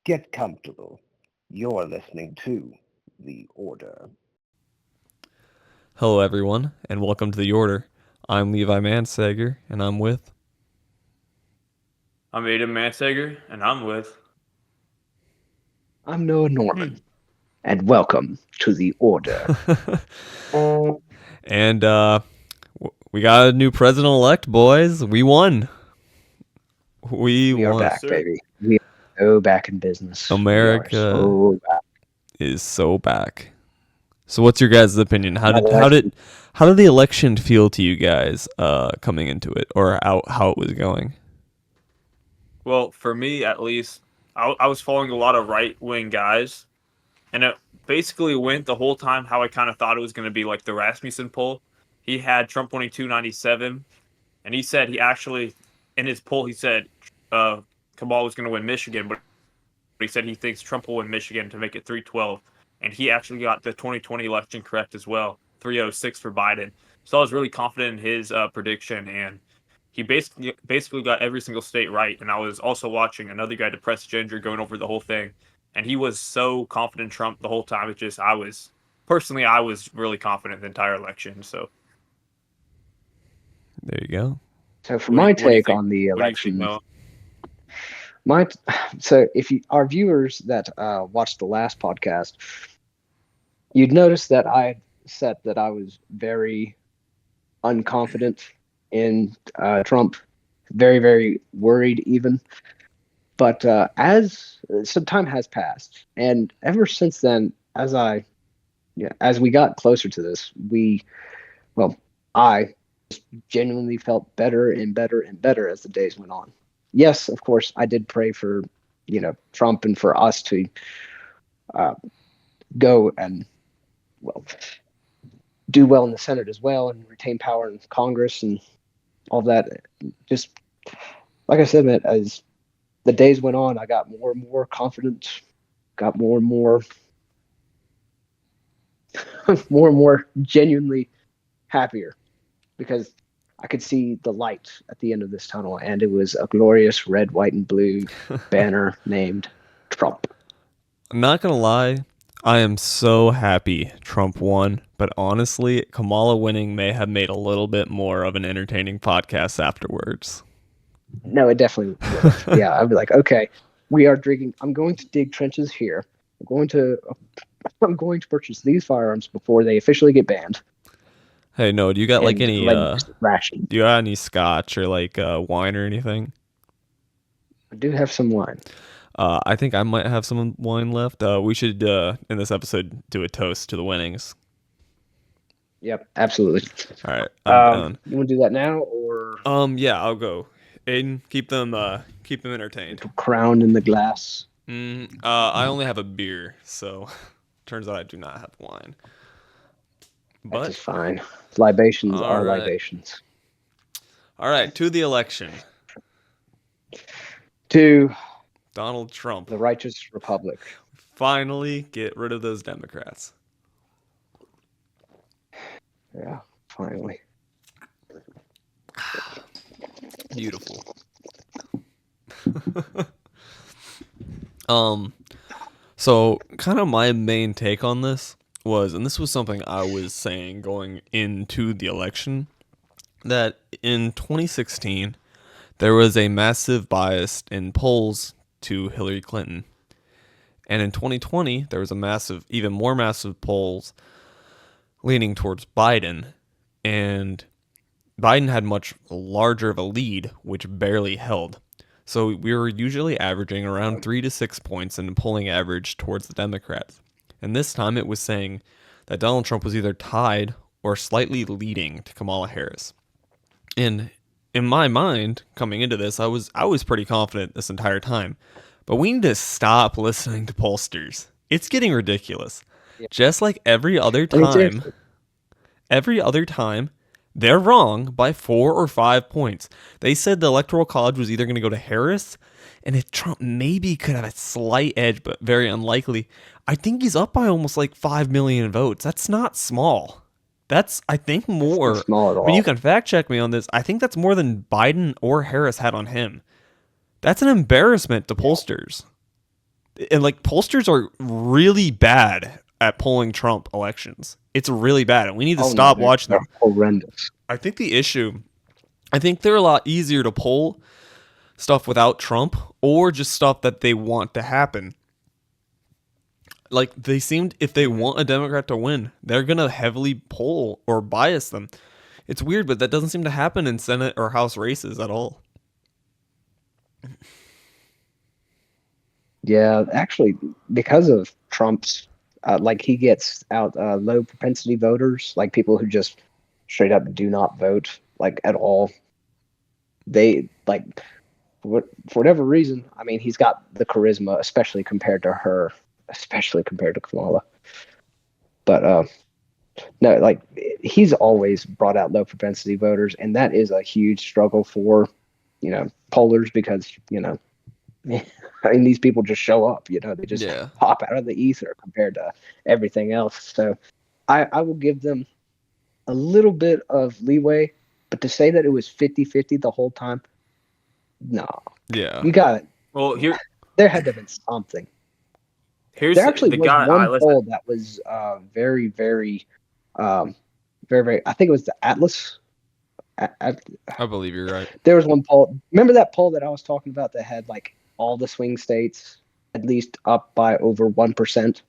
Get comfortable. You're listening to The Order. Hello, everyone, and welcome to The Order. I'm Levi Mansager, and I'm with... I'm Aden Mansager, and I'm with. I'm Noah Norman, and welcome to The Order. and we got a new president-elect, boys. We won. We are won. back, baby. We are so back in business. America is so back. So, what's your guys' opinion? How did the election feel to you guys coming into it, or how it was going? Well, for me at least, I was following a lot of right-wing guys, and it basically went the whole time how I kind of thought it was going to be, like the Rasmussen poll. He had Trump winning 297, and he said in his poll, he said Kamala was going to win Michigan, but he said he thinks Trump will win Michigan to make it 312, and he actually got the 2020 election correct as well, 306 for Biden. So I was really confident in his prediction, and he basically got every single state right. And I was also watching another guy, Depressed Ginger, going over the whole thing, and he was so confident in Trump the whole time. I was really confident the entire election. So there you go. So for my take on the election, so if our viewers that watched the last podcast, you'd notice that I said that I was very unconfident in Trump, very, very worried even. But as some time has passed, and ever since then, as we got closer to this, I genuinely felt better and better and better as the days went on. Yes, of course, I did pray for, Trump and for us to go and, do well in the Senate as well and retain power in Congress and all that. Just like I said, man, as the days went on, I got more and more confident, got more and more, more and more genuinely happier because I could see the light at the end of this tunnel, and it was a glorious red, white, and blue banner named Trump. I'm not going to lie. I am so happy Trump won, but honestly, Kamala winning may have made a little bit more of an entertaining podcast afterwards. No, it definitely would. Yeah, I'd be like, okay, we are digging. I'm going to dig trenches here. I'm going to purchase these firearms before they officially get banned. Hey, no, do you got like any ration? Do you got any scotch or like wine or anything? I do have some wine. I think I might have some wine left. We should, in this episode, do a toast to the winnings. Yep, absolutely. All right, I'm down. You want to do that now, or? Yeah, I'll go. Aiden, keep them entertained. Crown in the glass. I only have a beer, so turns out I do not have wine. But that's fine. Libations are libations. All right, to the election. To Donald Trump. The righteous republic. Finally get rid of those Democrats. Yeah, finally. Beautiful. So kind of my main take on this was, and this was something I was saying going into the election, that in 2016 there was a massive bias in polls to Hillary Clinton. And in 2020, there was even more massive polls leaning towards Biden. And Biden had much larger of a lead, which barely held. So we were usually averaging around 3 to 6 points in the polling average towards the Democrats. And this time it was saying that Donald Trump was either tied or slightly leading to Kamala Harris. And in my mind, coming into this, I was pretty confident this entire time. But we need to stop listening to pollsters. It's getting ridiculous. Yeah. Just like every other time, they're wrong by 4 or 5 points. They said the Electoral College was either going to go to Harris, and if Trump maybe could have a slight edge, but very unlikely, I think he's up by almost like 5 million votes. That's not small. That's, I think, more. That's not small at all. I mean, you can fact check me on this. I think that's more than Biden or Harris had on him. That's an embarrassment to pollsters. And like pollsters are really bad at polling Trump elections. It's really bad, and we need to stop watching them. Horrendous. I think they're a lot easier to poll stuff without Trump, or just stuff that they want to happen. Like if they want a Democrat to win, they're gonna heavily poll or bias them. It's weird, but that doesn't seem to happen in Senate or House races at all. Yeah, actually, because of Trump's, like he gets out low propensity voters, like people who just straight up do not vote, like at all. They like for whatever reason. I mean, he's got the charisma, especially compared to her, especially compared to Kamala. But no, like he's always brought out low propensity voters, and that is a huge struggle for pollers because I mean, these people just show up, they just pop out of the ether compared to everything else. So I will give them a little bit of leeway, but to say that it was 50-50 the whole time, no. Yeah. You got it. Well, there had to have been something. There actually was one poll that was very, very, very, very, I think it was the Atlas. I believe you're right. There was one poll. Remember that poll that I was talking about that had like all the swing states at least up by over 1%?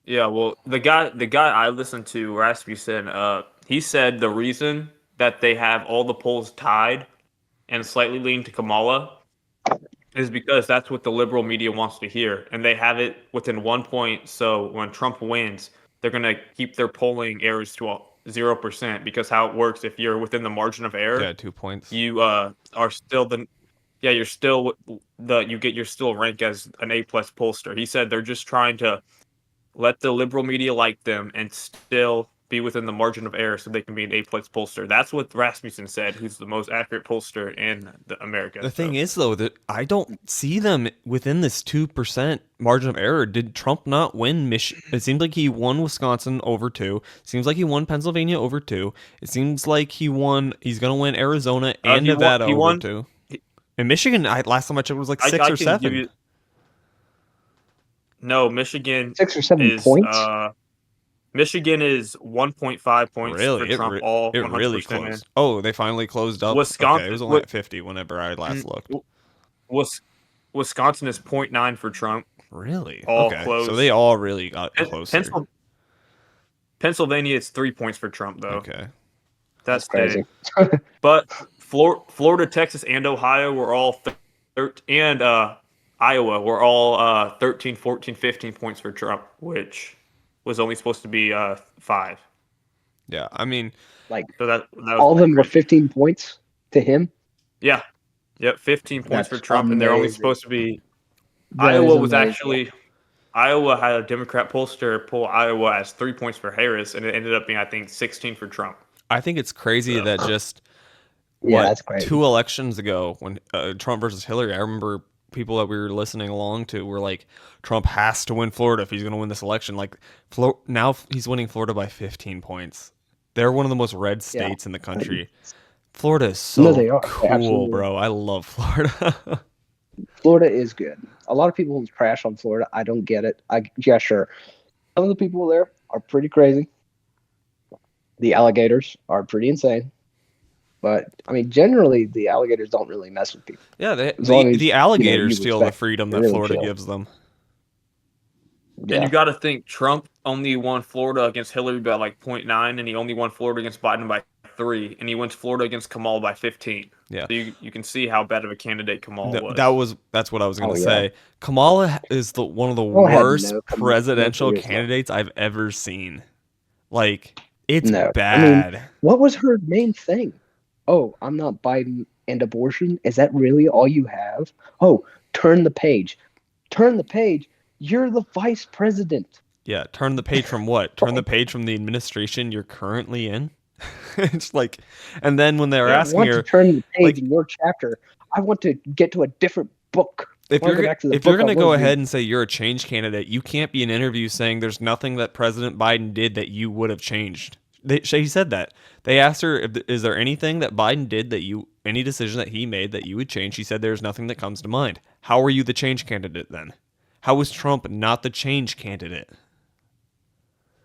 Yeah, well, the guy I listened to, Rasmussen, he said the reason that they have all the polls tied and slightly lean to Kamala is because that's what the liberal media wants to hear, and they have it within 1 point. So when Trump wins, they're going to keep their polling errors to 0%, because how it works, if you're within the margin of error, 2 points, you are still you're still you're still ranked as an A+ pollster. He said they're just trying to let the liberal media like them and still be within the margin of error so they can be an A+ pollster. That's what Rasmussen said, who's the most accurate pollster in America. The thing is, though, that I don't see them within this 2% margin of error. Did Trump not win Michigan? It seems like he won Wisconsin over 2. Seems like he won Pennsylvania over 2. It seems like he's going to win Arizona and Nevada over 2. And Michigan, last time I checked, was like 6 or 7. No, Michigan 6 or 7 points. Michigan is 1.5 points for Trump. It really closed. Oh, they finally closed up. Wisconsin, it was only at 50 whenever I last looked. Wisconsin is 0.9 for Trump. Really? All close. So they all really got close. Pennsylvania is 3 points for Trump, though. Okay, that's crazy. But Florida, Texas, and Ohio were all and Iowa were all 13, 14, 15 points for Trump, which was only supposed to be 5. Yeah, I mean, so that all of them were 15 points to him. Yeah, 15 points for Trump, amazing. And they're only supposed to be. Iowa had a Democrat pollster poll Iowa as 3 points for Harris, and it ended up being, I think, 16 for Trump. I think it's crazy that just that's crazy. 2 elections ago when Trump versus Hillary, I remember people that we were listening along to were like, Trump has to win Florida if he's going to win this election. Like, now he's winning Florida by 15 points. They're one of the most red states in the country. Florida is so cool, bro. I love Florida. Florida is good. A lot of people crash on Florida. I don't get it. Yeah, sure. Some of the people there are pretty crazy. The alligators are pretty insane. But, I mean, generally, the alligators don't really mess with people. Yeah, the alligators feel the freedom that Florida gives them. Yeah. And you got to think, Trump only won Florida against Hillary by like 0.9, and he only won Florida against Biden by 3, and he wins Florida against Kamala by 15. Yeah. So you can see how bad of a candidate Kamala was. That's what I was going to say. Kamala is one of the worst presidential candidates I've ever seen. Like, it's bad. I mean, what was her main thing? Oh, I'm not Biden and abortion. Is that really all you have? Oh, turn the page. Turn the page. You're the vice president. Yeah, turn the page from what? Turn the page from the administration you're currently in? It's like, and then when they're asking her, to turn the page in your chapter, I want to get to a different book. If you're going to go ahead and say you're a change candidate, you can't be in an interview saying there's nothing that President Biden did that you would have changed. She said that. They asked her, is there anything that Biden did that you any decision that he made that you would change, he said there's nothing that comes to mind. How are you the change candidate then? How is Trump not the change candidate?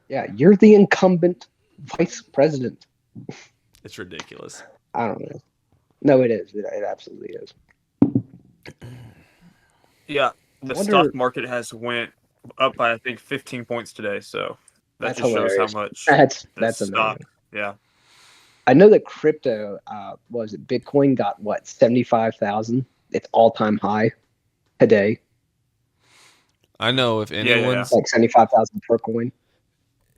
Yeah, you're the incumbent vice president. It's ridiculous. I don't know. No, it is. It absolutely is. Yeah, the stock market has went up by I think 15 points today, so that just shows how much that's stock. amazing. Yeah, I know that crypto was it Bitcoin got what 75,000, its all-time high today. I know if anyone's like 75,000 per coin.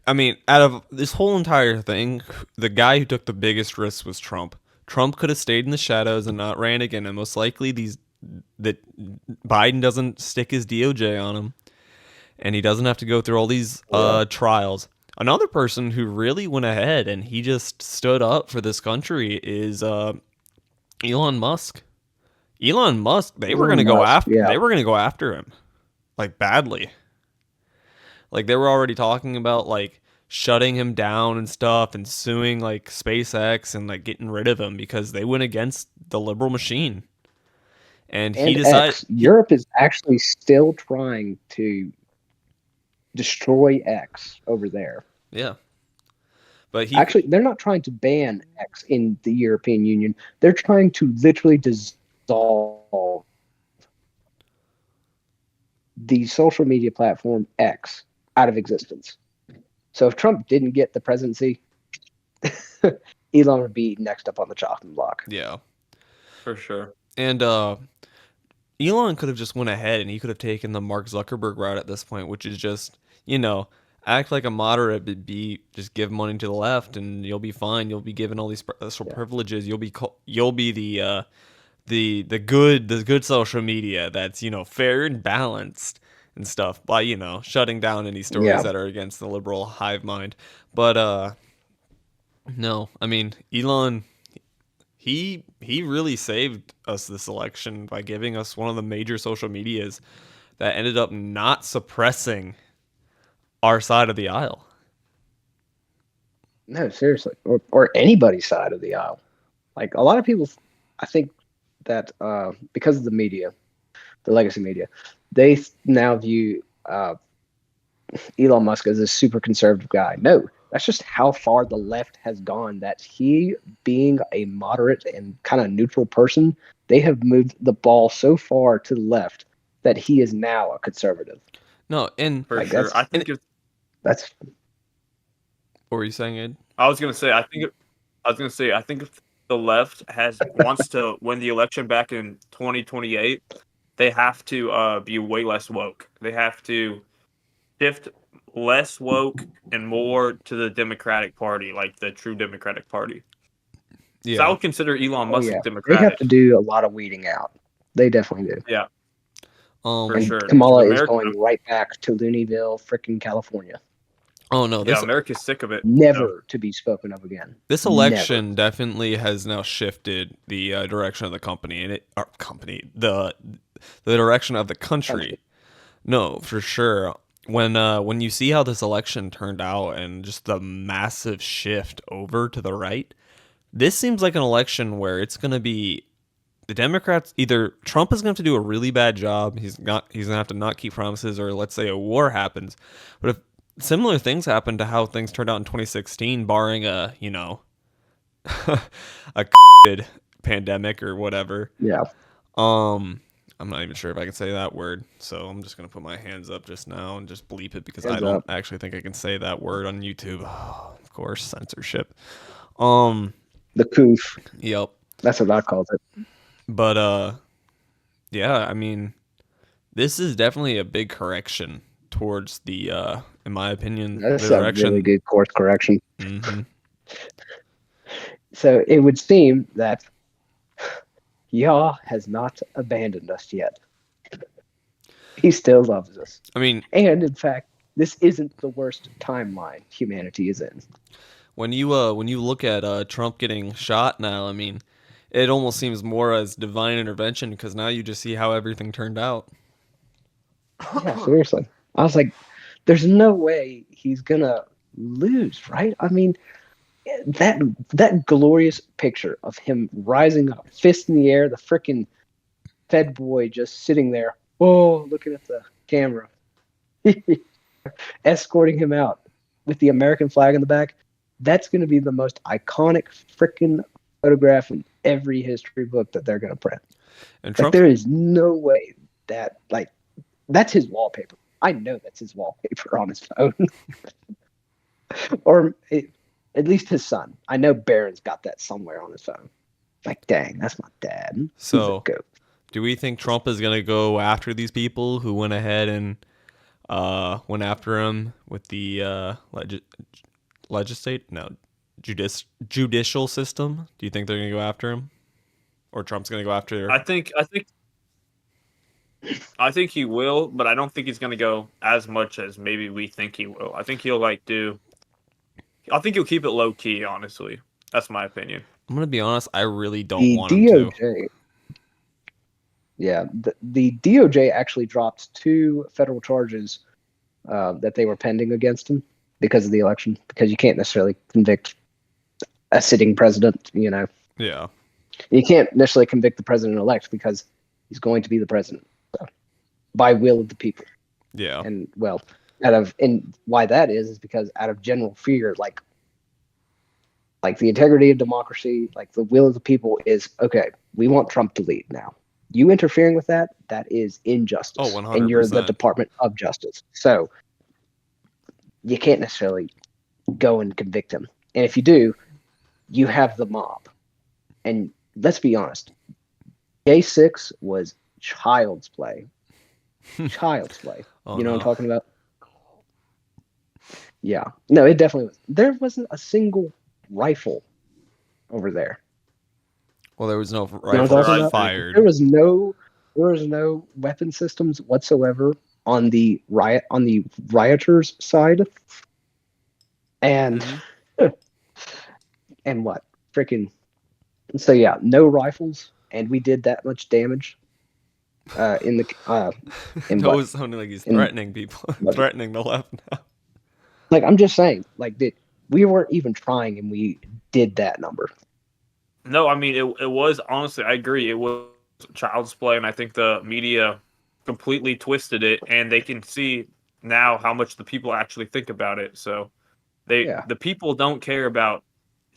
I mean, out of this whole entire thing, the guy who took the biggest risk was Trump. Trump could have stayed in the shadows and not ran again, and most likely that Biden doesn't stick his DOJ on him, and he doesn't have to go through all these trials. Another person who really went ahead and he just stood up for this country is Elon Musk. Elon Musk, they were going to go after him, like badly. Like they were already talking about like shutting him down and stuff and suing like SpaceX and like getting rid of him because they went against the liberal machine. And he decided Europe is actually still trying to destroy X over there. Yeah. But they're not trying to ban X in the European Union. They're trying to literally dissolve the social media platform X out of existence. So if Trump didn't get the presidency, Elon would be next up on the chopping block. Yeah. For sure. And Elon could have just went ahead and he could have taken the Mark Zuckerberg route at this point, which is just, act like a moderate, but just give money to the left and you'll be fine. You'll be given all these special privileges. You'll be the good social media that's, fair and balanced and stuff by, shutting down any stories that are against the liberal hive mind. But no, I mean, Elon, he really saved us this election by giving us one of the major social medias that ended up not suppressing our side of the aisle. No, seriously. Or anybody's side of the aisle. Like a lot of people, I think that because of the media, the legacy media, they now view Elon Musk as a super conservative guy. No, that's just how far the left has gone. That he, being a moderate and kind of neutral person, they have moved the ball so far to the left that he is now a conservative. No, and for sure. I think that's. What were you saying, Ed? I think if the left wants to win the election back in 2028, they have to be way less woke. They have to shift less woke and more to the Democratic Party, like the true Democratic Party. Yeah. So I would consider Elon Musk Democratic. They have to do a lot of weeding out. They definitely do. Yeah. For sure. Kamala is going right back to Looneyville, frickin' California. Oh no! America's sick of it. Never to be spoken of again. This election definitely has now shifted the direction of the company, and the direction of the country. No, for sure. When you see how this election turned out and just the massive shift over to the right, this seems like an election where it's going to be the Democrats. Either Trump is going to have to do a really bad job. He's going to have to not keep promises, or let's say a war happens. But if similar things happen to how things turned out in 2016, barring a COVID pandemic or whatever. Yeah. I'm not even sure if I can say that word, so I'm just gonna put my hands up just now and just bleep it because I don't actually think I can say that word on YouTube. Oh, of course, censorship. The coof. Yep. That's what I called it. But yeah, I mean, this is definitely a big correction towards the, in my opinion, that's the direction. A really good course correction. Mm-hmm. So it would seem that Yah has not abandoned us yet. He still loves us. I mean, and in fact, this isn't the worst timeline humanity is in. When you look at Trump getting shot now, I mean, it almost seems more as divine intervention because now you just see how everything turned out. Yeah, seriously. I was like, there's no way he's gonna lose, right? I mean, that glorious picture of him rising up, fist in the air, the freaking Fed boy just sitting there, looking at the camera, escorting him out with the American flag in the back. That's going to be the most iconic freaking photograph in every history book that they're going to print. And Like, there is no way that, like, that's his wallpaper. I know that's his wallpaper on his phone. Or at least his son. I know Barron's got that somewhere on his phone. Like, dang, that's my dad. So, do we think Trump is going to go after these people who went ahead and went after him with the judicial system? Do you think they're going to go after him, or Trump's going to go after? I think he will, but I don't think he's going to go as much as maybe we think he will. I think he'll I think he'll keep it low key. Honestly, that's my opinion. I'm going to be honest. I really don't want him to. Yeah, the DOJ actually dropped 2 federal charges that they were pending against him because of the election, because you can't necessarily convict a sitting president, you know. Yeah. You can't necessarily convict the president-elect because he's going to be the president, so, by will of the people. Yeah. And, well, and why that is because out of general fear, like the integrity of democracy, like the will of the people is, okay, we want Trump to lead now. You interfering with that is injustice. Oh, 100%. And you're the Department of Justice. So you can't necessarily go and convict him. And if you do, you have the mob. And let's be honest, J6 was child's play. Child's play. Oh, you know what I'm talking about? Yeah. No, it definitely was. There wasn't a single rifle over there. Well, there was no rifles fired. There was no weapon systems whatsoever on the rioters' side. And and what? Freaking. So yeah, no rifles, and we did that much damage. In the That was sounding like he's threatening people, threatening the left now. Like, I'm just saying, like, we weren't even trying, and we did that number. No, I mean, it was, honestly, I agree. It was child's play, and I think the media completely twisted it, and they can see now how much the people actually think about it. So the people don't care about,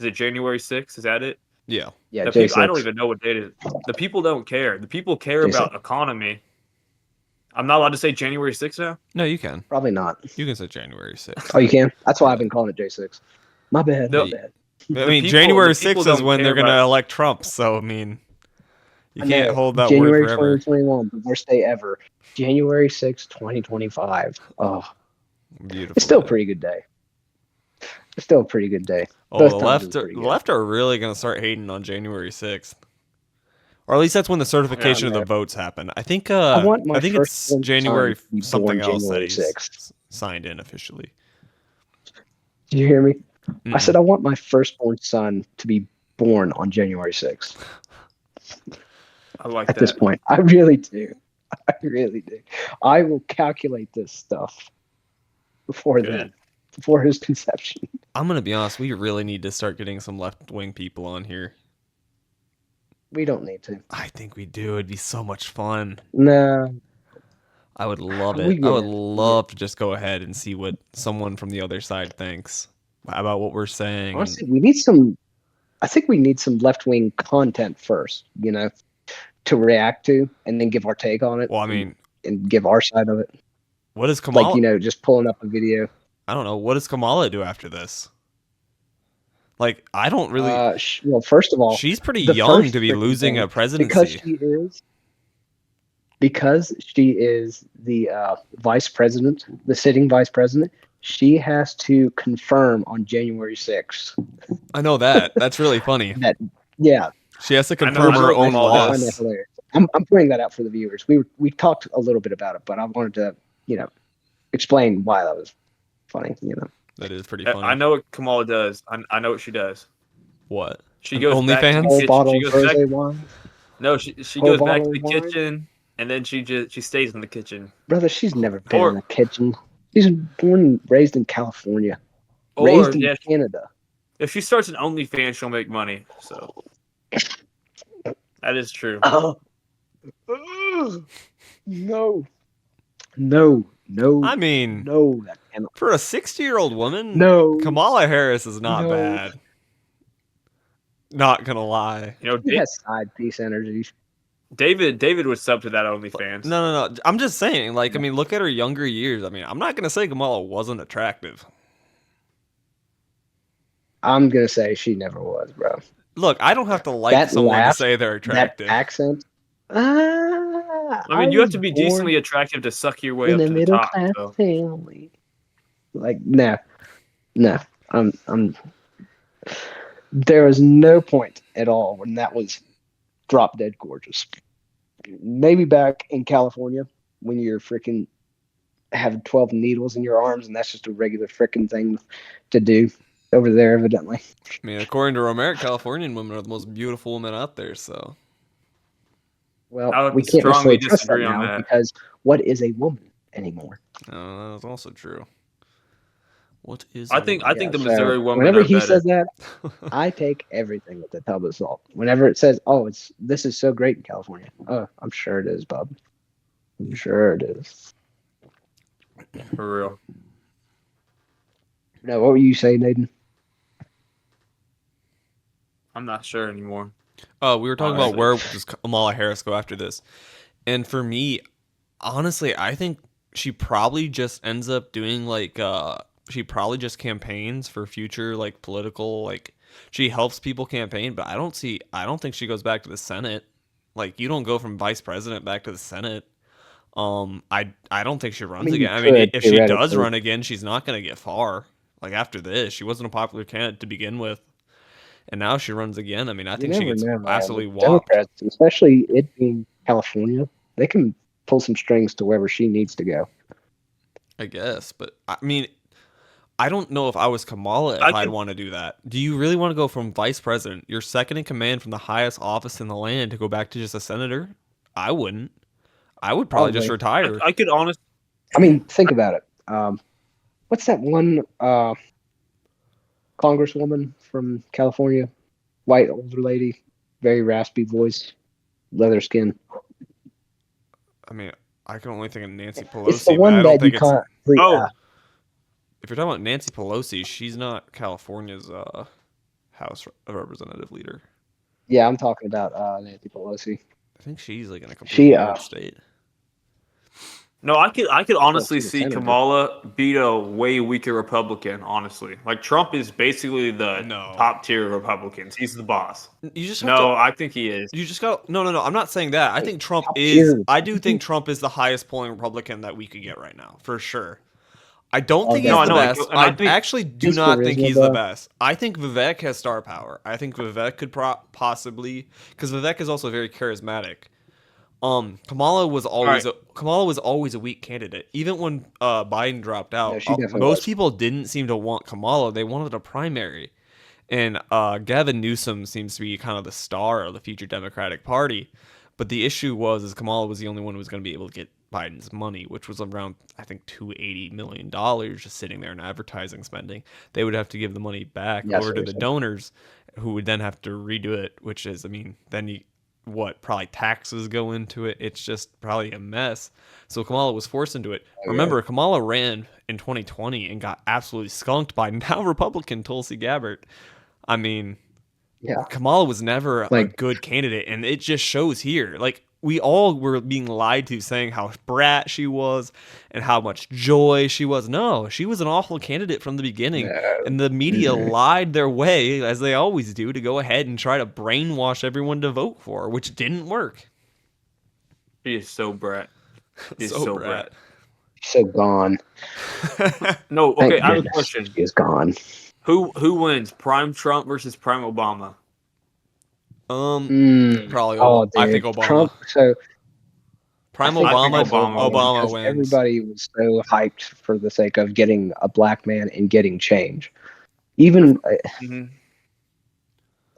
is it January 6th? Is that it? Yeah. Yeah, I don't even know what date it is. The people don't care. The people care about economy. I'm not allowed to say January 6th now? No, you can. Probably not. You can say January 6th. Oh, you can? That's why I've been calling it J6. My bad. No. My bad. I mean, January 6th is when they're going to elect Trump. So, I mean, you can't hold that January word forever. 2021, the worst day ever. January 6th, 2025. Oh, beautiful. It's still a pretty good day. It's still a pretty good day. Oh, the left are really going to start hating on January 6th. Or at least that's when the certification of the votes happen. I think it's January something else that he's signed in officially. Did you hear me? I said I want my firstborn son to be born on January 6th. I like that. At this point, I really do. I really do. I will calculate this stuff before then, before his conception. I'm going to be honest. We really need to start getting some left-wing people on here. We don't need to. I think we do. It'd be so much fun. No. I would love it. I would love to just go ahead and see what someone from the other side thinks about what we're saying. Honestly, I think we need some left-wing content first, you know, to react to and then give our take on it. Well, I mean, and give our side of it. What is Kamala? Like, you know, just pulling up a video. I don't know. What does Kamala do after this? Like, I don't really. Well, first of all, she's pretty young to be losing a presidency. Because she is the vice president, the sitting vice president. She has to confirm on January 6th. I know that. That's really funny. Yeah. She has to confirm her own loss. I'm pointing that out for the viewers. We talked a little bit about it, but I wanted to, you know, explain why that was funny. You know, that is pretty funny. I know what Kamala does. I know what she does. What? She goes OnlyFans? No, she goes back to the kitchen, and then she stays in the kitchen. Brother, she's never been in the kitchen. She's born and raised in California, raised in Canada. If she starts an OnlyFans, she'll make money. So that is true. Oh. No. No. I mean, No. That cannot. for a 60-year-old woman, No. Kamala Harris is not No. bad. Not gonna lie. You know, He has side piece energy. David would sub to that OnlyFans. No. I'm just saying, like, I mean, look at her younger years. I mean, I'm not gonna say Kamala wasn't attractive. I'm gonna say she never was, bro. Look, I don't have to like That someone laugh, to say they're attractive. That accent. I mean, you have to be decently attractive to suck your way up in to a the middle top. class So. family. Like, no. I'm. There was no point at all when that was drop dead gorgeous. Maybe back in California when you're freaking have 12 needles in your arms and that's just a regular freaking thing to do over there, evidently. I mean, according to Romero, Californian women are the most beautiful women out there. So, Well, we can't strongly necessarily trust that disagree on now that. because what is a woman anymore? that's also true. What is? I think the So Missouri women whenever are he better. says that, I take everything with a tub of salt. Whenever it says, "Oh, this is so great in California," oh, I'm sure it is, Bob. I'm sure it is. For real. No, what were you saying, Aden? I'm not sure anymore. We were talking about Honestly. where does Kamala Harris go after this, and for me, honestly, I think she probably just ends up doing like she probably just campaigns for future like political like she helps people campaign, but I don't think she goes back to the Senate. Like you don't go from vice president back to the Senate. I don't think she runs mean, again. you I mean, could, if she does theoretically. run again, she's not going to get far. Like after this, she wasn't a popular candidate to begin with, and now she runs again. I mean, I think she gets absolutely With whopped. Democrats, especially it being California, they can pull some strings to wherever she needs to go. I guess, but I mean, I don't know if I was Kamala if I'd want to do that. Do you really want to go from vice president, your second in command from the highest office in the land, to go back to just a senator? I wouldn't. I would probably just retire. I could honestly. I mean, think about it. What's that one congresswoman from California? White older lady, very raspy voice, leather skin. I mean, I can only think of Nancy Pelosi. It's the one but I don't that you think can't. if you're talking about Nancy Pelosi, she's not California's House of Representative leader. Yeah, I'm talking about Nancy Pelosi. I think she's like in a completely different state. No, I could honestly see Kamala beat a way weaker Republican. Honestly, like Trump is basically the top tier Republicans. He's the boss. You just I think he is. You just got no. I'm not saying that. I think Trump is. I do think Trump is the highest polling Republican that we could get right now, for sure. I don't think he's the best. I actually do not think he's the best. I think Vivek has star power. I think Vivek could possibly, because Vivek is also very charismatic. Kamala was always a weak candidate. Even when Biden dropped out, most people didn't seem to want Kamala. They wanted a primary. And Gavin Newsom seems to be kind of the star of the future Democratic Party. But the issue is Kamala was the only one who was going to be able to get Biden's money, which was around, I think, $280 million just sitting there in advertising spending. They would have to give the money back over to the donors, who would then have to redo it, which is, I mean, then probably taxes go into it. It's just probably a mess. So Kamala was forced into it. Remember, Kamala ran in 2020 and got absolutely skunked by now Republican Tulsi Gabbard. I mean, Kamala was never a good candidate, and it just shows here. Like, we all were being lied to, saying how brat she was and how much joy she was. No, she was an awful candidate from the beginning, and the media lied their way, as they always do, to go ahead and try to brainwash everyone to vote for her, which didn't work. She is so brat. She's so brat. So gone. No, okay, I have a question. She is gone. Who wins, Prime Trump versus Prime Obama? Probably. I think Obama. Trump, Prime Obama wins. Everybody was so hyped for the sake of getting a black man and getting change. Even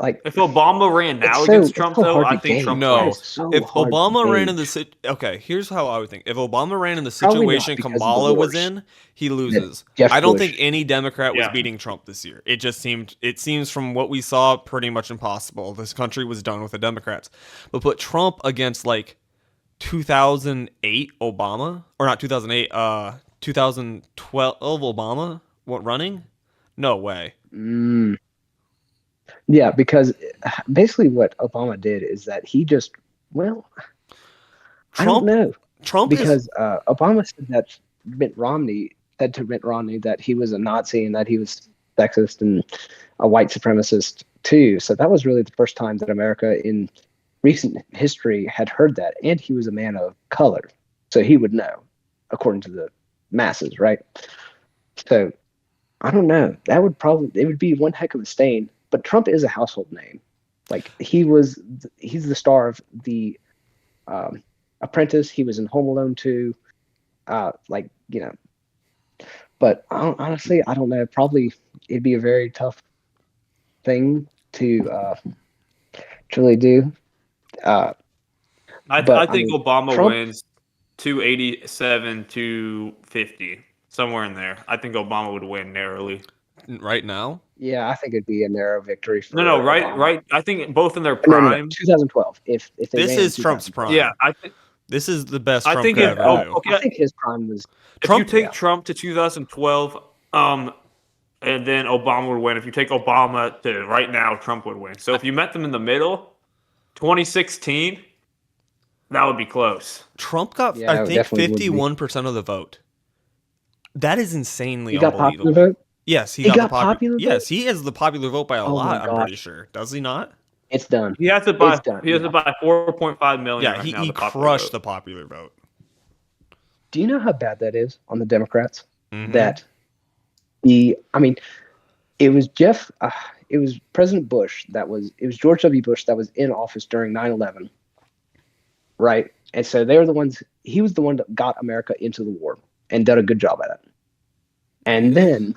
Like, If Obama ran now it's against so it's Trump, so though, hard I to think gauge. Trump's That winning. No. is so If hard to Obama ran in gauge. okay, here's how I would think. If Obama ran in the Probably not situation because of the Kamala was wars in, he that loses. Jeff I don't think Bush. any Democrat was Yeah. beating Trump this year. It seems from what we saw pretty much impossible. This country was done with the Democrats. But put Trump against like 2008 Obama, or not 2008, 2012 Obama, what, running? No way. Mm, yeah, because basically what Obama did is that he just, well, I don't Trump know, Trump is because Obama said that Mitt Romney said to Mitt Romney that he was a Nazi and that he was sexist and a white supremacist too. So that was really the first time that America in recent history had heard that, and he was a man of color, so he would know, according to the masses, right? So I don't know. It would be one heck of a stain. But Trump is a household name. Like he's the star of the um, Apprentice. He was in Home Alone 2. Like but honestly, I don't know. Probably it'd be a very tough thing to truly do. Uh, I but I think mean, Obama Trump. wins 287 to 50, somewhere in there. I think Obama would win narrowly. right now. Yeah, I think it'd be a narrow victory No, for right, Obama. right. I think both in their No. prime. 2012. If they This ran in is Trump's 2012. prime. Yeah, This is the best I Trump think could if ever do. okay, I think his prime was. if you Trump, take Yeah. Trump to 2012, and then Obama would win. If you take Obama to right now, Trump would win. So if you met them in the middle, 2016, that would be close. Trump got, Yeah, I it think, definitely would be. 51% of the vote. That is insanely He got popular unbelievable. vote. Yes, He got popular vote. Yes, he has the popular vote by a Oh my lot. I'm pretty gosh, sure. Does he not? it's done. He has it It's by done. he has Yeah. it by 4.5 million Yeah, right now. he The popular crushed vote. the popular vote. Do you know how bad that is on the Democrats? Mhm. That I mean, it was it was President Bush it was George W. Bush that was in office during 9/11, right? And so they were the ones. He was the one that got America into the war and did a good job at it. And then,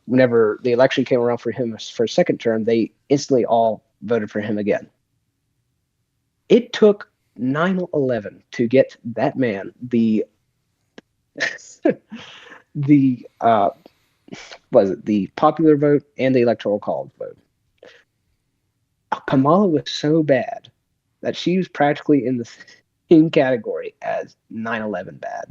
whenever the election came around for him for a second term, they instantly all voted for him again. It took 9/11 to get that man the was it the popular vote and the electoral college vote. Kamala was so bad that she was practically in the same category as 9/11 bad.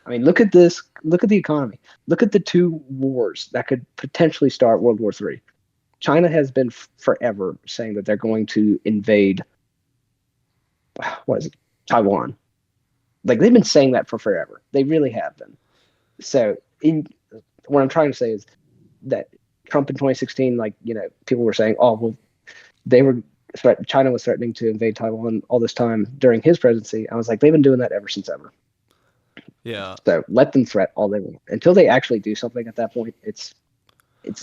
I mean, look at this. Look at the economy. Look at the two wars that could potentially start World War III. China has been forever saying that they're going to invade. What is it? Taiwan. Like they've been saying that for forever. They really have been. So, what I'm trying to say is that Trump in 2016, people were saying, oh well, China was threatening to invade Taiwan all this time during his presidency. I was like, they've been doing that ever since ever. Yeah. So let them threat all they want until they actually do something. At that point, it's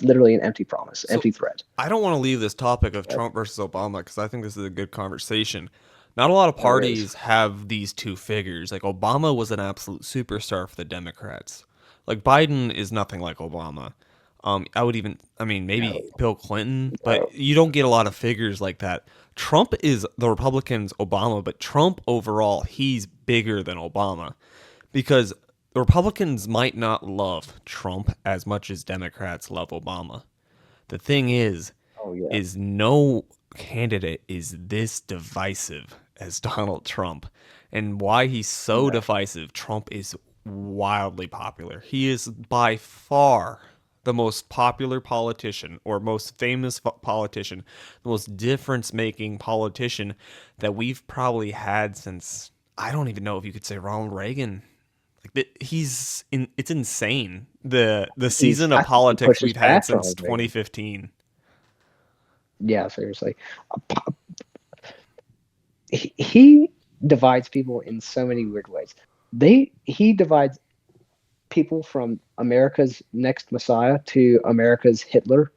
literally an empty promise, empty threat. I don't want to leave this topic of Trump versus Obama because I think this is a good conversation. Not a lot of parties have these two figures. Like Obama was an absolute superstar for the Democrats. Like Biden is nothing like Obama. Maybe Bill Clinton, but you don't get a lot of figures like that. Trump is the Republicans' Obama, but Trump overall, he's bigger than Obama because the Republicans might not love Trump as much as Democrats love Obama. The thing is no candidate is this divisive as Donald Trump. And why he's so divisive, Trump is wildly popular. He is by far the most popular politician or most famous politician, the most difference-making politician that we've probably had since, I don't even know if you could say Ronald Reagan. It's insane. The season of politics we've had since 2015. Yeah, seriously. He divides people in so many weird ways. He divides people from America's next Messiah to America's Hitler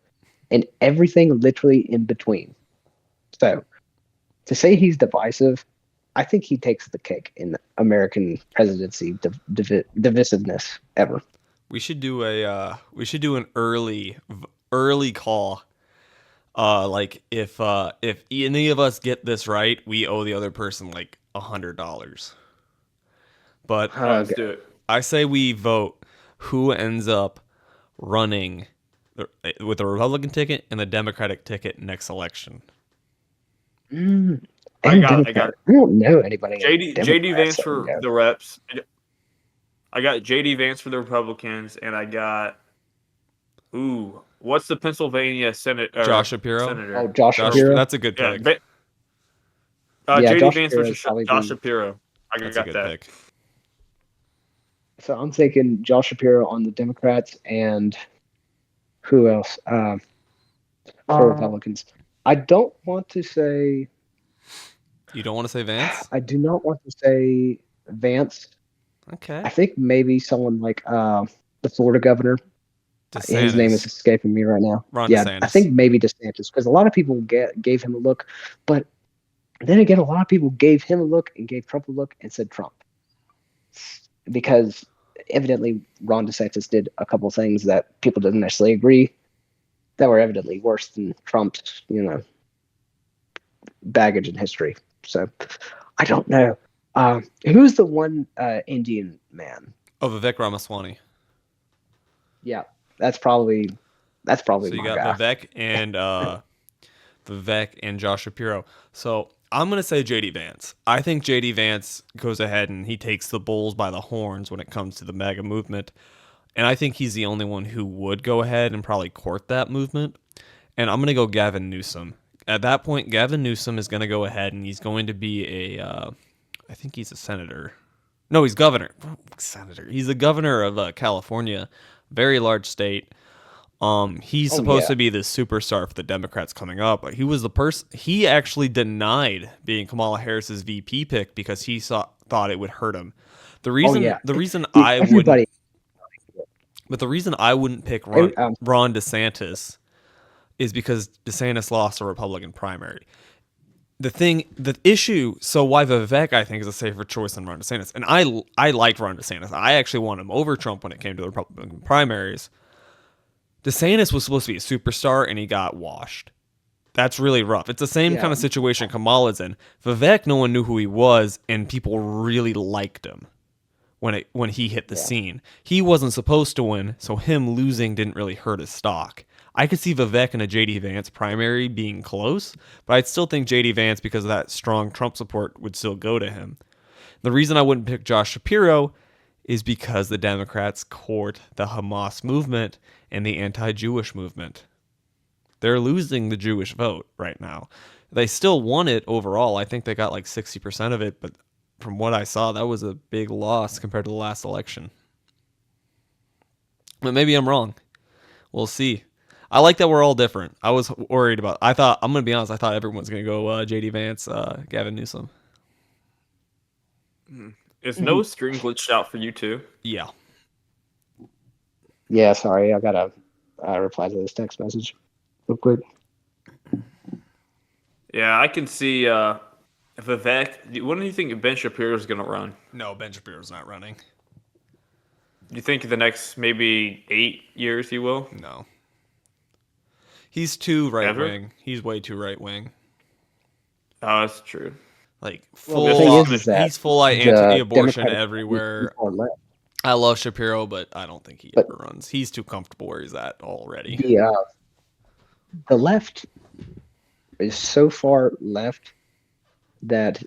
and everything literally in between. So to say he's divisive, I think he takes the cake in American presidency divisiveness ever. We should do an early call Like if any of us get this right, we owe the other person like $100. But All right, let's Okay. do it. I say we vote who ends up running with the Republican ticket and the Democratic ticket next election. Mm, I and got it. Democrat. I don't know anybody in JD Democrats Vance that would for go. the reps. I got JD Vance for the Republicans, and I got what's the Pennsylvania Senate or Josh Shapiro. Oh, senator? Josh Shapiro. That's a good Yeah, pick. Yeah, JD Josh Vance Shapiro is versus probably Josh the. Shapiro. I That's a got good that. pick. So I'm thinking Josh Shapiro on the Democrats and who else for Republicans. I don't want to say. You don't want to say Vance? I do not want to say Vance. Okay. I think maybe someone like the Florida governor. His name is DeSantis. escaping me right now. Ron Yeah, I DeSantis. think maybe DeSantis because a lot of people gave him a look, but then again, a lot of people gave him a look and gave Trump a look and said Trump because evidently Ron DeSantis did a couple things that people didn't necessarily agree that were evidently worse than Trump's, baggage in history. So I don't know. Who's the one Indian man? Oh, Vivek Ramaswamy. Yeah, that's probably So you my got guy. Vivek and Josh Shapiro. So I'm gonna say JD Vance. I think JD Vance goes ahead and he takes the bulls by the horns when it comes to the MAGA movement. And I think he's the only one who would go ahead and probably court that movement. And I'm gonna go Gavin Newsom. At that point, Gavin Newsom is gonna go ahead and he's going to be I think he's a senator. No, he's governor. Senator. He's the governor of California, very large state. He's Oh supposed yeah, to be the superstar for the Democrats coming up. But he was the person. He actually denied being Kamala Harris's VP pick because he thought it would hurt him. The oh reason, yeah. the reason Dude, I wouldn't, everybody. but the reason I wouldn't pick Ron DeSantis is because DeSantis lost a Republican primary. The issue, so why Vivek I think is a safer choice than Ron DeSantis, and I like Ron DeSantis. I actually want him over Trump when it came to the Republican primaries. DeSantis was supposed to be a superstar and he got washed. That's really rough. It's the same kind of situation Kamala's in. Vivek, no one knew who he was, and people really liked him when he hit the scene. He wasn't supposed to win, so him losing didn't really hurt his stock. I could see Vivek and a JD Vance primary being close, but I'd still think JD Vance, because of that strong Trump support, would still go to him. The reason I wouldn't pick Josh Shapiro is because the Democrats court the Hamas movement and the anti-Jewish movement. They're losing the Jewish vote right now. They still won it overall. I think they got like 60% of it, but from what I saw, that was a big loss compared to the last election. But maybe I'm wrong. We'll see. I like that we're all different. I was worried about. I'm gonna be honest. I thought everyone was gonna go JD Vance, Gavin Newsom. Is no string glitched out for you too? Yeah. Yeah, sorry, I gotta reply to this text message real quick. Yeah, I can see Vivek. When do you think Ben Shapiro is going to run? No, Ben Shapiro's not running. Do you think the next maybe 8 years he will? No. He's too right wing. He's way too right wing. Oh, that's true. Like he's full anti-abortion everywhere. I love Shapiro, but I don't think he ever runs. He's too comfortable where he's at already. The left is so far left that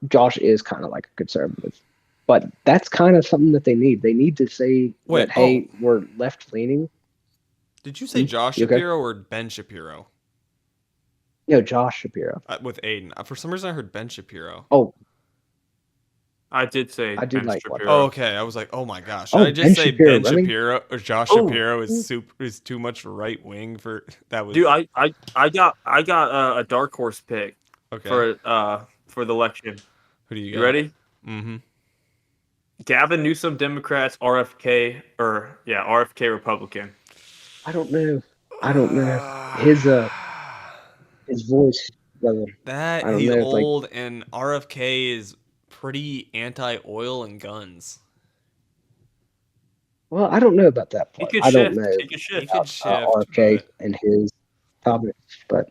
Josh is kind of like a conservative. But that's kind of something that they need. They need to say that, hey, we're left leaning. Did you say Josh Shapiro or Ben Shapiro? No, Josh Shapiro. With Aden. For some reason, I heard Ben Shapiro. Oh. I did say Ben like Shapiro. Oh, okay. I was like, oh my gosh. Did I just say Ben Shapiro or Josh Shapiro is too much right wing for that was. Dude, I got a dark horse pick for the election. Who do you got? You ready? Mm-hmm. Gavin Newsom, Democrats, RFK Republican. I don't know. His voice doesn't. He's old, and RFK is pretty anti-oil and guns. Well, I don't know about that part. I don't know. He could shift. RFK and his topics, but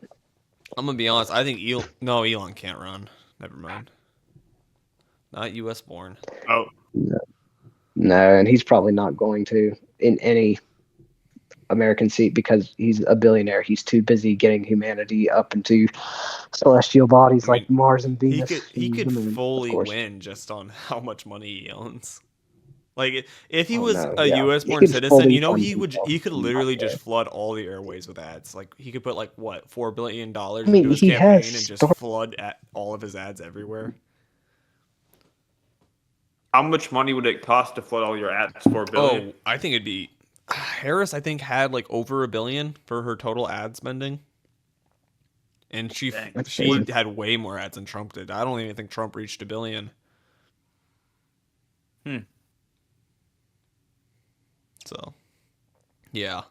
I'm gonna be honest. I think Elon can't run. Never mind. Not U.S. born. Oh, no, and he's probably not going to in any American seat because he's a billionaire. He's too busy getting humanity up into celestial bodies I mean, like Mars and he Venus. could the moon, of fully course. win just on how much money he owns. Like if he Oh was no, a yeah, U.S. he born could citizen, fully you know fund he himself. could I'm not literally just there. flood all the airways with ads. Like he could put like what $4 billion I mean, into his he has campaign and just flood at all of his ads everywhere. how much money would it cost to flood all your ads? $4 billion. Oh, I think it'd be Harris. I think had like over $1 billion for her total ad spending, and Dang. That's she crazy. had way more ads than Trump did. I don't even think Trump reached $1 billion. So, yeah.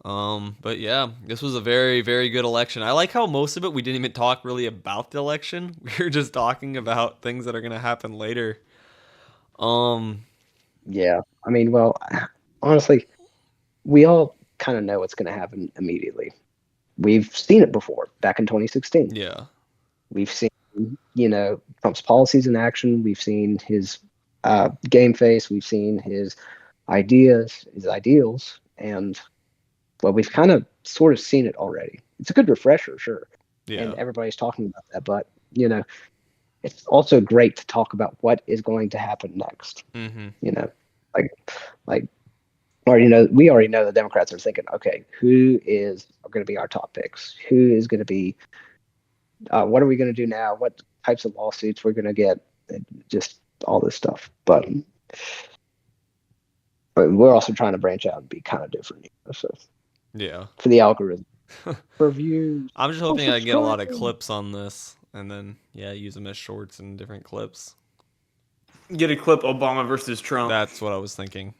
But yeah, this was a very, very good election. I like how most of it we didn't even talk really about the election. We were just talking about things that are gonna happen later. Yeah, I mean, well, honestly, we all kind of know what's going to happen immediately. We've seen it before back in 2016. Yeah. We've seen, Trump's policies in action. We've seen his game face. We've seen his ideas, his ideals, and well, we've kind of sort of seen it already. It's a good refresher, sure, and Yeah. everybody's talking about that. But it's also great to talk about what is going to happen next. Mm-hmm. Like, like, we already know the Democrats are thinking, okay, who is going to be our top picks? Who is going to be? What are we going to do now? What types of lawsuits we're going to get? Just all this stuff. But we're also trying to branch out and be kind of different. So Yeah. for the algorithm, for views. I'm just hoping I get a lot of subscribe. clips on this, and then use them as shorts and different clips. Get a clip Obama versus Trump. That's what I was thinking.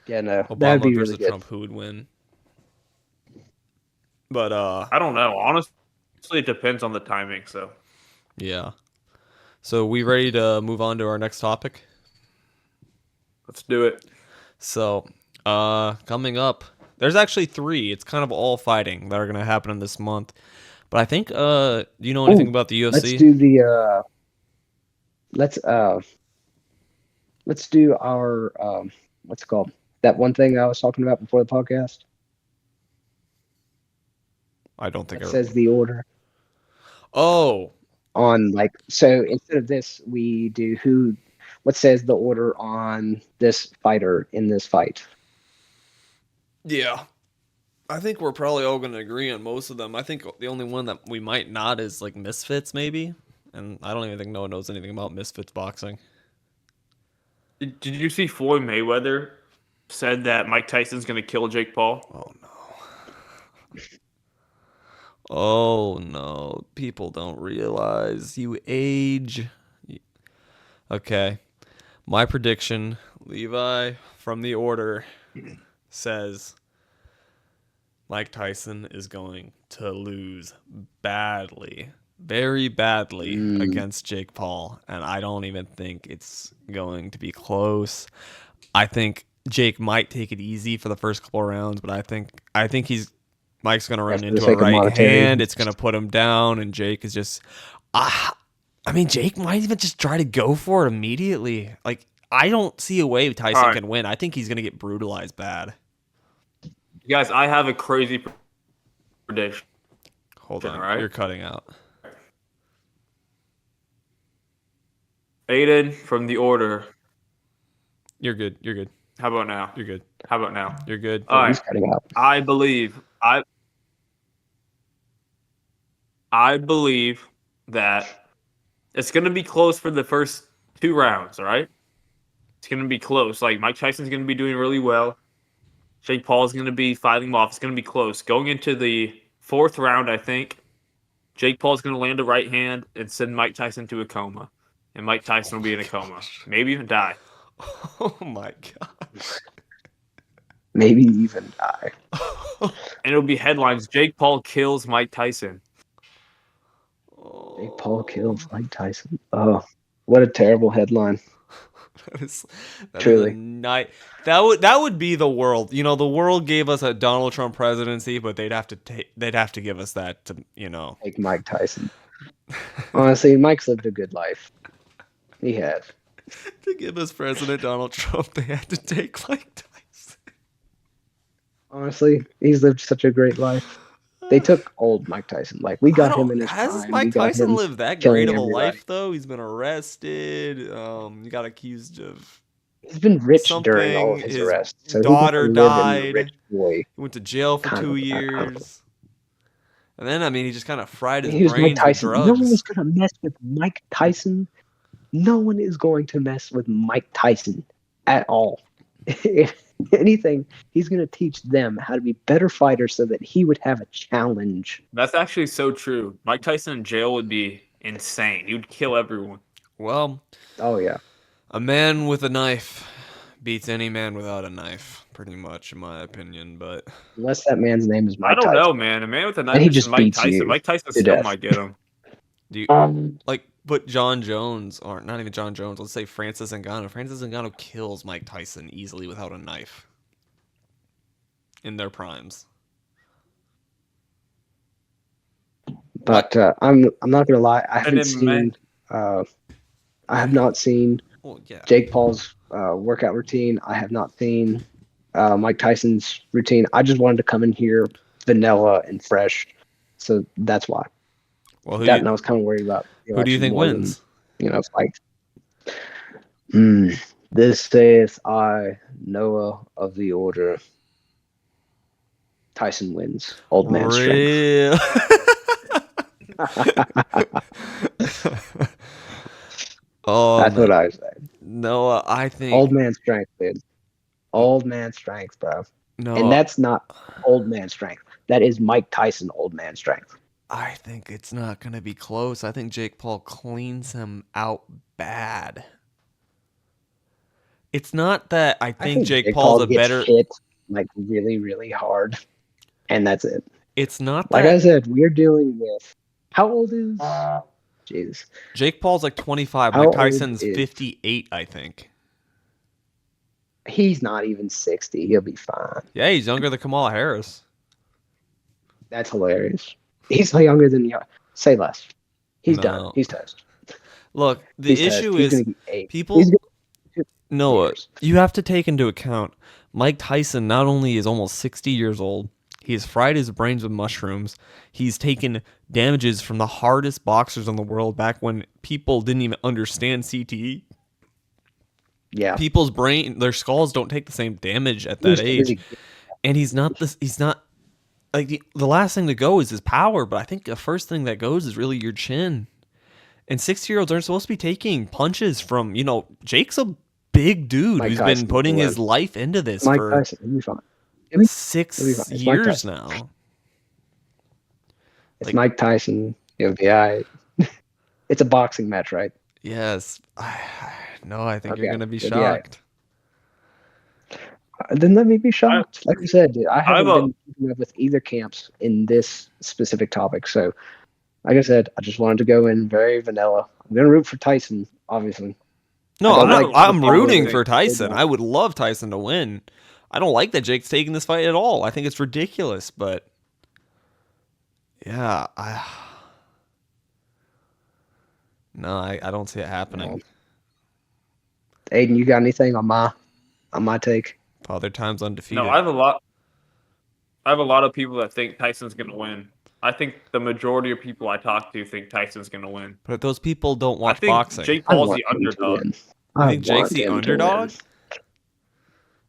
Yeah, no, that'd Obama be versus really good. Trump, who would win? But I don't know. Honestly, it depends on the timing. So yeah. So we ready to move on to our next topic? let's do it. So, coming up, there's actually 3. It's kind of all fighting that are gonna happen in this month. But I think, do you know anything about the UFC? Let's do the let's do our what's it called? That one thing I was talking about before the podcast. I don't think It says the order Oh, on so instead of this we do what says the order on this fighter in this fight. yeah. I think we're probably all going to agree on most of them. I think the only one that we might not is like Misfits, maybe. And I don't even think no one knows anything about Misfits boxing. Did you see Floyd Mayweather said that Mike Tyson's going to kill Jake Paul? Oh no. Oh no. People don't realize you age. Okay. My prediction, Levi from The Order says Mike Tyson is going to lose badly, very badly against Jake Paul, and I don't even think it's going to be close. I think Jake might take it easy for the first couple of rounds, but I think Mike's going to run into a right hand. It's going to put him down, and Jake is just Jake might even just try to go for it immediately. Like, I don't see a way Tyson can win. I think he's going to get brutalized bad. You guys, I have a crazy prediction. Hold on, right? You're cutting out. Aden from The Order. You're good. How about now? You're good. How about now? You're good. All right. He's cutting out. I believe that it's going to be close for the first 2 rounds, all right? It's going to be close. Like, Mike Tyson's going to be doing really well. Jake Paul is going to be fighting him off. It's going to be close. Going into the 4th round, I think, Jake Paul is going to land a right hand and send Mike Tyson to a coma. And Mike Tyson will be in a coma. Maybe even die. Oh, my God. Maybe even die. And it'll be headlines, Jake Paul kills Mike Tyson. Jake Paul kills Mike Tyson. Oh, what a terrible headline. That is a Truly. night. That would be the world. You know, the world gave us a Donald Trump presidency, but they'd have to give us that to, you know. Like Mike Tyson. Honestly, Mike's lived a good life. He has. To give us President Donald Trump, they had to take Mike Tyson. Honestly, he's lived such a great life. They took old Mike Tyson. Like, we got him in his Has prime. Mike We got Tyson him lived that killing great of a everybody. life though? He's been arrested. He got accused of He's been rich during all of something. his His arrests. So daughter he's living the died. rich boy. He went to jail for Kind 2 of. years. And then, I mean, he just kind of fried his He was Mike brains with Tyson. drugs. No one is going to mess with Mike Tyson. No one is going to mess with Mike Tyson at all. If anything, he's going to teach them how to be better fighters so that he would have a challenge. That's actually so true. Mike Tyson in jail would be insane. He would kill everyone. Well, Oh, yeah. a man with a knife beats any man without a knife, pretty much, in my opinion. But Unless that man's name is Mike I don't Tyson. know, man. A man with a knife And he is just Mike beats Tyson. you Mike Tyson to still death. might get him. do you, Um, like, put John Jones, or not even John Jones, let's say Francis Ngannou. Francis Ngannou kills Mike Tyson easily without a knife in their primes. but I'm not gonna lie. I And haven't then seen. I have not seen Well, yeah. Jake Paul's workout routine. I have not seen Mike Tyson's routine. I just wanted to come in here vanilla and fresh, so that's why. Well, And I was kind of worried about. The who do you election think more than, wins? Fight. This saith I, Noah of the Order. Tyson wins. Old man strength. Real. Oh, That's what man. I say. Noah, I think Old man strength, dude. Old man strength, bro. Noah, And that's not old man strength. That is Mike Tyson old man strength. I think it's not going to be close. I think Jake Paul cleans him out bad. It's not that I think Jake Paul's a gets better. hit like really, really hard, and that's it. It's not Like I that said, we're dealing with how old is Jesus? Jake Paul's like 25. How Mike old Tyson's is- 58, I think. He's not even 60. He'll be fine. Yeah, he's younger than Kamala Harris. That's hilarious. He's younger than you. Say less. He's No. done. He's toast. Look, the He's issue toast. He's is gonna be 8. people. He's gonna- Noah, years. you have to take into account Mike Tyson not only is almost 60 years old, he's fried his brains with mushrooms. He's taken damages from the hardest boxers in the world back when people didn't even understand CTE. Yeah. People's their skulls don't take the same damage at that age. And he's not like the last thing to go is his power, but I think the first thing that goes is really your chin. And 60-year-olds aren't supposed to be taking punches from, Jake's a big dude Mike who's Tyson been putting will his win. life into this Mike for Tyson. He'll be fine. He'll be 6 It'll be fine. It's Mike years Tyson. now. It's Like- Mike Tyson. He'll be all right. It's a boxing match, right? Yes. No, I think Okay, you're going to be it'll be all right. shocked. Then let me be shocked. Like I said, dude, I haven't I've, been keeping up with either camps in this specific topic. So, like I said, I just wanted to go in very vanilla. I'm going to root for Tyson, obviously. No, I don't I'm, like I'm people rooting that for think- Tyson. I would love Tyson to win. I don't like that Jake's taking this fight at all. I think it's ridiculous, but yeah, I don't see it happening. Aden, you got anything on my take? Father Time's undefeated. No, I have a lot of people that think Tyson's gonna win. I think the majority of people I talk to think Tyson's gonna win. But those people don't I watch think boxing. Jake I Paul's want the him to underdog. win. You I think Jake's want the him to underdog? win.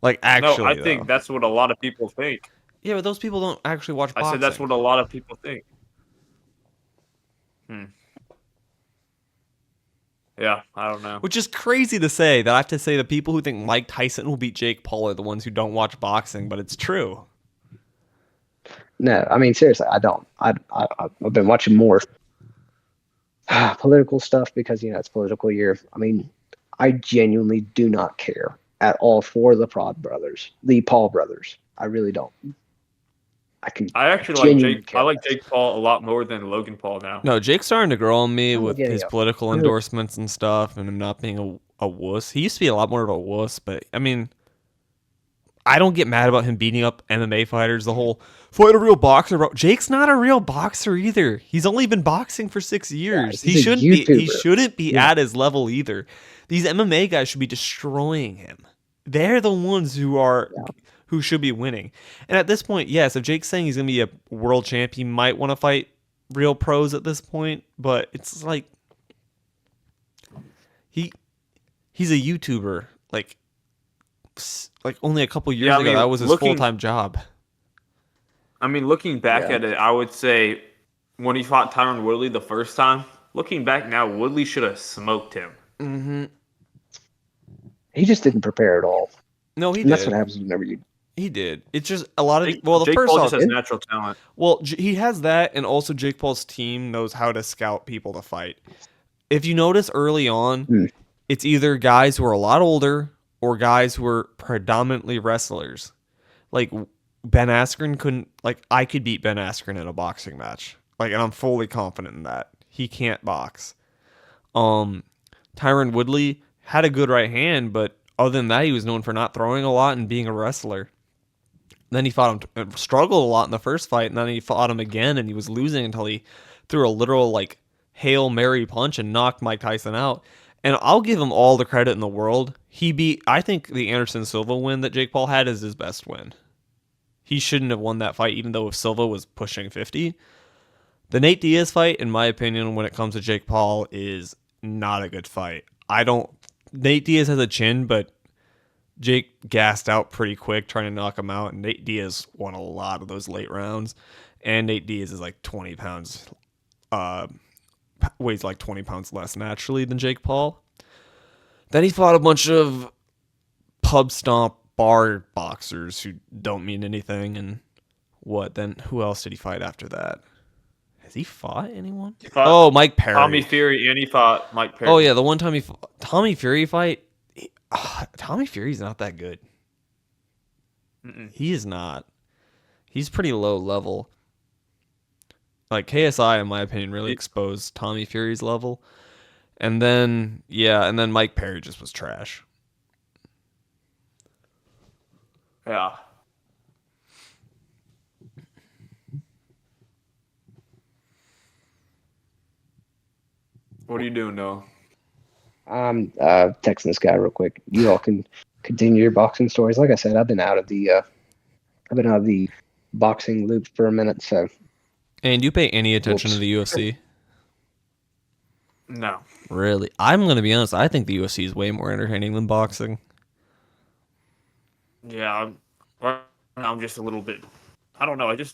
Like, actually, No, I think though. that's what a lot of people think. Yeah, but those people don't actually watch boxing. I said that's what a lot of people think. Yeah, I don't know. Which is crazy to say that I have to say the people who think Mike Tyson will beat Jake Paul are the ones who don't watch boxing, but it's true. No, I mean seriously, I don't. I've been watching more political stuff because it's political year. I mean, I genuinely do not care at all for the Paul brothers. I really don't. I actually like genuinely Jake. care I like less. Jake Paul a lot more than Logan Paul now. No, Jake's starting to grow on me Oh, with yeah, his yeah. political endorsements and stuff, and him not being a wuss. He used to be a lot more of a wuss, but I mean, I don't get mad about him beating up MMA fighters. The whole fight a real boxer, bro. Jake's not a real boxer either. He's only been boxing for 6 years. he's He a shouldn't be. He YouTuber. shouldn't be Yeah. at his level either. These MMA guys should be destroying him. They're the ones who should be winning. And at this point, yes, if Jake's saying he's gonna be a world champ, he might want to fight real pros at this point. But it's like he's a YouTuber. Like only a couple years ago, that was his full-time job. I mean, looking back at it, I would say when he fought Tyron Woodley the first time, looking back now, Woodley should have smoked him. Mm-hmm. He just didn't prepare at all. No, he And did. that's what happens whenever you. He did. It's just a lot of Jake Paul just has natural talent. Well, he has that, and also Jake Paul's team knows how to scout people to fight. If you notice early on, it's either guys who are a lot older or guys who are predominantly wrestlers. Like Ben Askren couldn't. Like I could beat Ben Askren in a boxing match. Like, and I'm fully confident in that. He can't box. Tyron Woodley had a good right hand, but other than that, he was known for not throwing a lot and being a wrestler. Then he fought him, struggled a lot in the first fight, and then he fought him again, and he was losing until he threw a literal like Hail Mary punch and knocked Mike Tyson out. And I'll give him all the credit in the world. I think the Anderson Silva win that Jake Paul had is his best win. He shouldn't have won that fight, even though if Silva was pushing 50. The Nate Diaz fight, in my opinion, when it comes to Jake Paul, is not a good fight. Nate Diaz has a chin, but Jake gassed out pretty quick trying to knock him out, and Nate Diaz won a lot of those late rounds. And Nate Diaz is like 20 pounds, weighs like 20 pounds less naturally than Jake Paul. Then he fought a bunch of pub stomp bar boxers who don't mean anything, and then who else did he fight after that? Has he fought anyone? Mike Perry. Tommy Fury, and he fought Mike Perry. Oh yeah, the one time Tommy Fury fight. Tommy Fury's not that good. He is not. He's pretty low level. Like KSI, in my opinion, really exposed Tommy Fury's level. And then Mike Perry just was trash. Yeah. What are you doing, Noah? I'm texting this guy real quick. You all can continue your boxing stories. Like I said, I've been out of the boxing loop for a minute. So. And do you pay any attention to the UFC? No. Really? I'm going to be honest. I think the UFC is way more entertaining than boxing. Yeah, I'm just a little bit. I don't know. I guess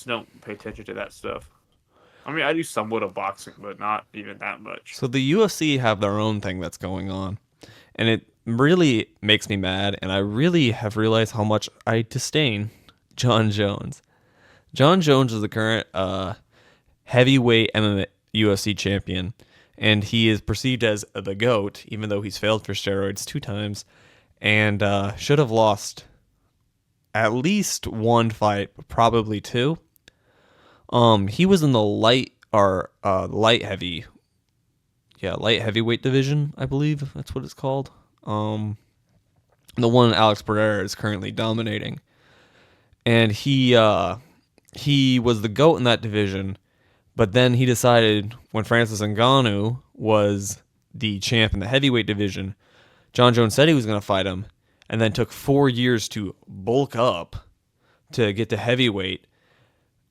don't pay attention to that stuff. I mean, I do somewhat of boxing, but not even that much. So the UFC have their own thing that's going on, and it really makes me mad, and I really have realized how much I disdain John Jones. John Jones is the current heavyweight MMA UFC champion, and he is perceived as the GOAT, even though he's failed for steroids 2 times, and should have lost at least 1 fight, probably 2. He was in the light heavyweight division, I believe that's what it's called. The one Alex Pereira is currently dominating, and he was the GOAT in that division. But then he decided when Francis Ngannou was the champ in the heavyweight division, John Jones said he was going to fight him, and then took 4 years to bulk up to get to heavyweight.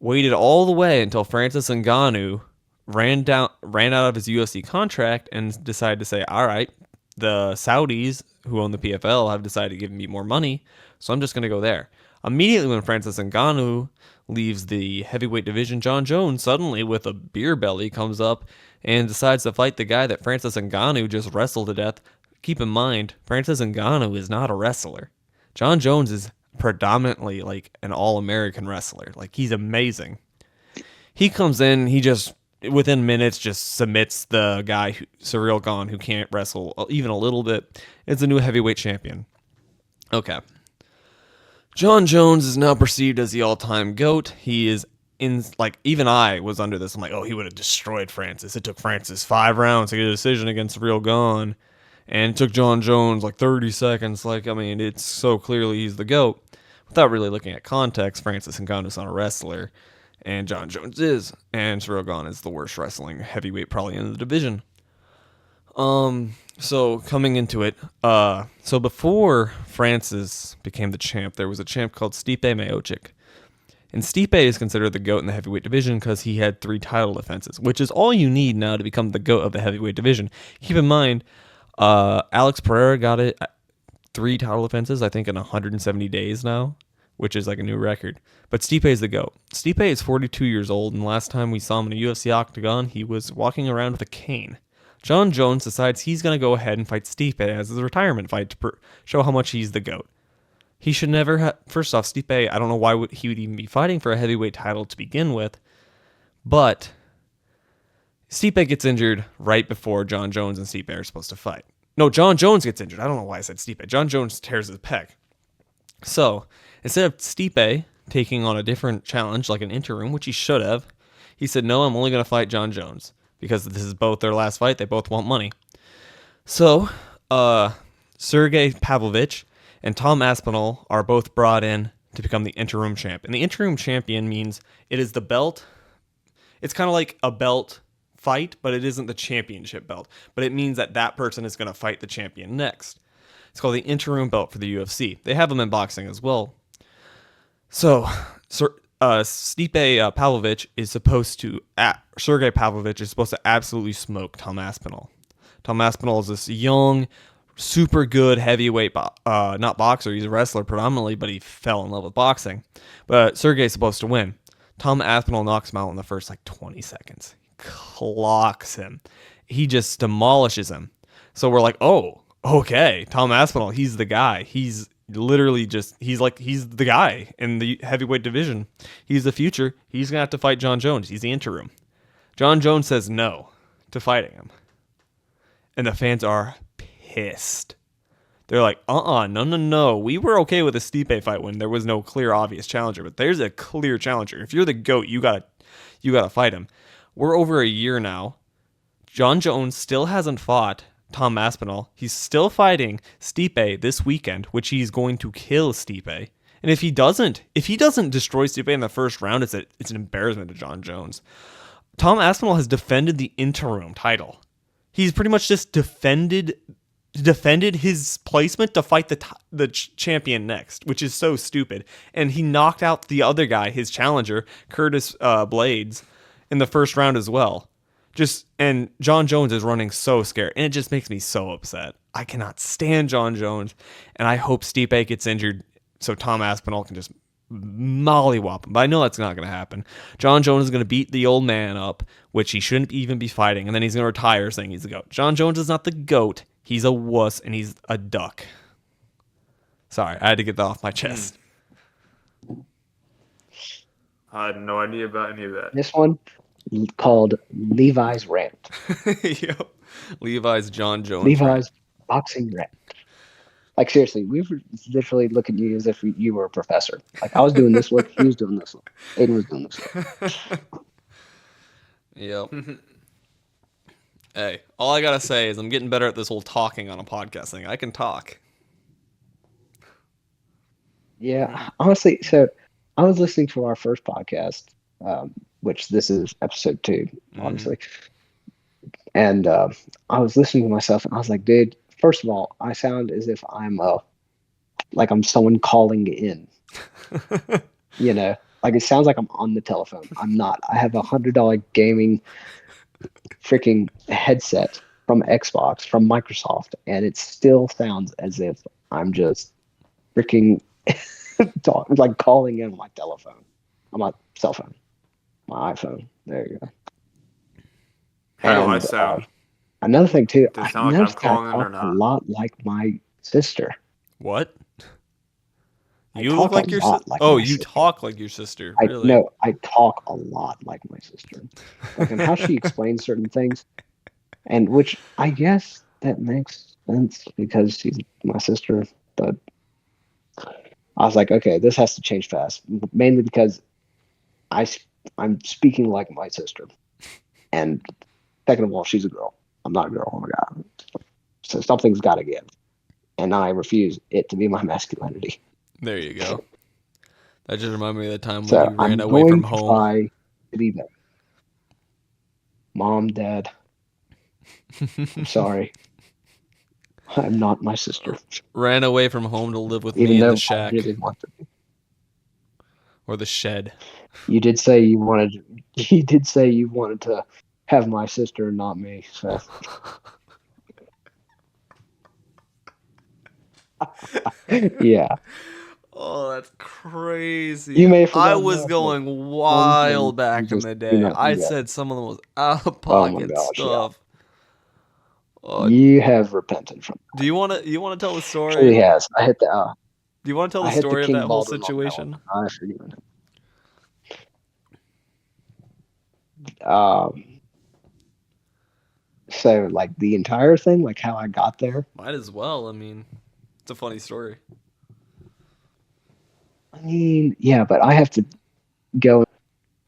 Waited all the way until Francis Ngannou ran out of his UFC contract and decided to say, all right, the Saudis who own the PFL have decided to give me more money, so I'm just going to go there. Immediately when Francis Ngannou leaves the heavyweight division, John Jones suddenly with a beer belly comes up and decides to fight the guy that Francis Ngannou just wrestled to death. Keep in mind, Francis Ngannou is not a wrestler. John Jones is predominantly like an all-American wrestler. Like, he's amazing. He comes in, he just within minutes just submits the guy Ciryl Gane, who can't wrestle even a little bit. It's a new heavyweight champion. Okay. John Jones is now perceived as the all-time GOAT. He is in, like, even I was under this. I'm like, oh, he would have destroyed Francis. It took Francis 5 rounds to get a decision against Ciryl Gane. And it took John Jones like 30 seconds. Like, I mean, it's so clearly he's the GOAT. Without really looking at context, Francis Ngannou's not a wrestler, and John Jones is, and Ciryl Gane is the worst wrestling heavyweight probably in the division. So coming into it, so before Francis became the champ, there was a champ called Stipe Miocic. And Stipe is considered the GOAT in the heavyweight division because he had 3 title defenses, which is all you need now to become the GOAT of the heavyweight division. Keep in mind, Alex Pereira got it 3 title defenses, I think, in 170 days now, which is like a new record. But Stipe is the GOAT. Stipe is 42 years old, and last time we saw him in a UFC octagon, he was walking around with a cane. John Jones decides he's going to go ahead and fight Stipe as his retirement fight to show how much he's the GOAT. He should never have... First off, Stipe, I don't know why he would even be fighting for a heavyweight title to begin with, but Stipe gets injured right before John Jones and Stipe are supposed to fight. No, John Jones gets injured. I don't know why I said Stipe. John Jones tears his pec. So, instead of Stipe taking on a different challenge, like an interim, which he should have, he said, no, I'm only going to fight John Jones. Because this is both their last fight, they both want money. So, Sergey Pavlovich and Tom Aspinall are both brought in to become the interim champ. And the interim champion means it is the belt. It's kind of like a belt fight, but it isn't the championship belt. But it means that person is going to fight the champion next. It's called the interim belt for the UFC. They have them in boxing as well. So, Stipe Pavlovich is supposed to... Sergey Pavlovich is supposed to absolutely smoke Tom Aspinall. Tom Aspinall is this young, super good heavyweight, not boxer, he's a wrestler predominantly, but he fell in love with boxing. But Sergey's supposed to win. Tom Aspinall knocks him out in the first 20 seconds. Clocks him. He just demolishes him. So we're like, oh, okay, Tom Aspinall, he's the guy. He's literally he's the guy in the heavyweight division. He's the future. He's gonna have to fight John Jones. He's the interim. John Jones says no to fighting him, and the fans are pissed. They're like, no. We were okay with a Stipe fight when there was no clear, obvious challenger, but there's a clear challenger. If you're the GOAT, you gotta fight him. We're over a year now. John Jones still hasn't fought Tom Aspinall. He's still fighting Stipe this weekend, which he's going to kill Stipe. And if he doesn't destroy Stipe in the first round, it's an embarrassment to John Jones. Tom Aspinall has defended the interim title. He's pretty much just defended his placement to fight the champion next, which is so stupid. And he knocked out the other guy, his challenger, Curtis Blades, in the first round as well. And John Jones is running so scared, and it just makes me so upset. I cannot stand John Jones, and I hope Stipe gets injured so Tom Aspinall can just mollywop him. But I know that's not going to happen. John Jones is going to beat the old man up, which he shouldn't even be fighting, and then he's going to retire saying he's the GOAT. John Jones is not the GOAT. He's a wuss, and he's a duck. Sorry, I had to get that off my chest. I had no idea about any of that. This one called Levi's Rant. Yep. Levi's John Jones. Levi's boxing rant. Like, seriously, we were literally looking at you as if you were a professor. Like, I was doing this look, he was doing this look. Aden was doing this look. Yep. Hey, all I gotta say is I'm getting better at this whole talking on a podcast thing. I can talk. Yeah, honestly, so I was listening to our first podcast, which this is episode 2, obviously. And I was listening to myself, and I was like, dude, first of all, I sound as if I'm someone calling in. You know, like it sounds like I'm on the telephone. I'm not. I have $100 gaming freaking headset from Xbox, from Microsoft, and it still sounds as if I'm just freaking like calling in on my telephone, on my cell phone, my iPhone. There you go. How do I sound? Another thing too, Does it I sound like noticed I'm that I calling in or talk a not? lot like my sister. What? I You talk look like a your lot sister. like Oh, my you sister. talk like your sister. I Really? no, I talk a lot like my sister. Like, and how she explains certain things, and which I guess that makes sense because she's my sister. But I was like, okay, this has to change fast. Mainly because I'm speaking like my sister, and second of all, she's a girl. I'm not a girl. Oh my god. So something's got to give, and I refuse it to be my masculinity. There you go. That just reminded me of the time when So you ran I'm away going from to home. try to be better. Mom, Dad, I'm sorry. I'm not my sister. Ran away from home to live with Even me in though the shack I really want to. or the shed. You did say you wanted. You did say you wanted to have my sister, not me. So yeah, Oh, that's crazy. you may have I forgotten was that, but going some things wild you back in just the do day. not I forget. said some of the most out of Oh my pocket gosh, yeah. stuff. You have repented from Do you want to tell the that. story? Truly has. Do you want to tell I the hit the story of King that whole Baldwin on that one. situation? I forgive it. So like the entire thing, like how I got there. Might as well. I mean, it's a funny story. I mean, yeah, but I have to go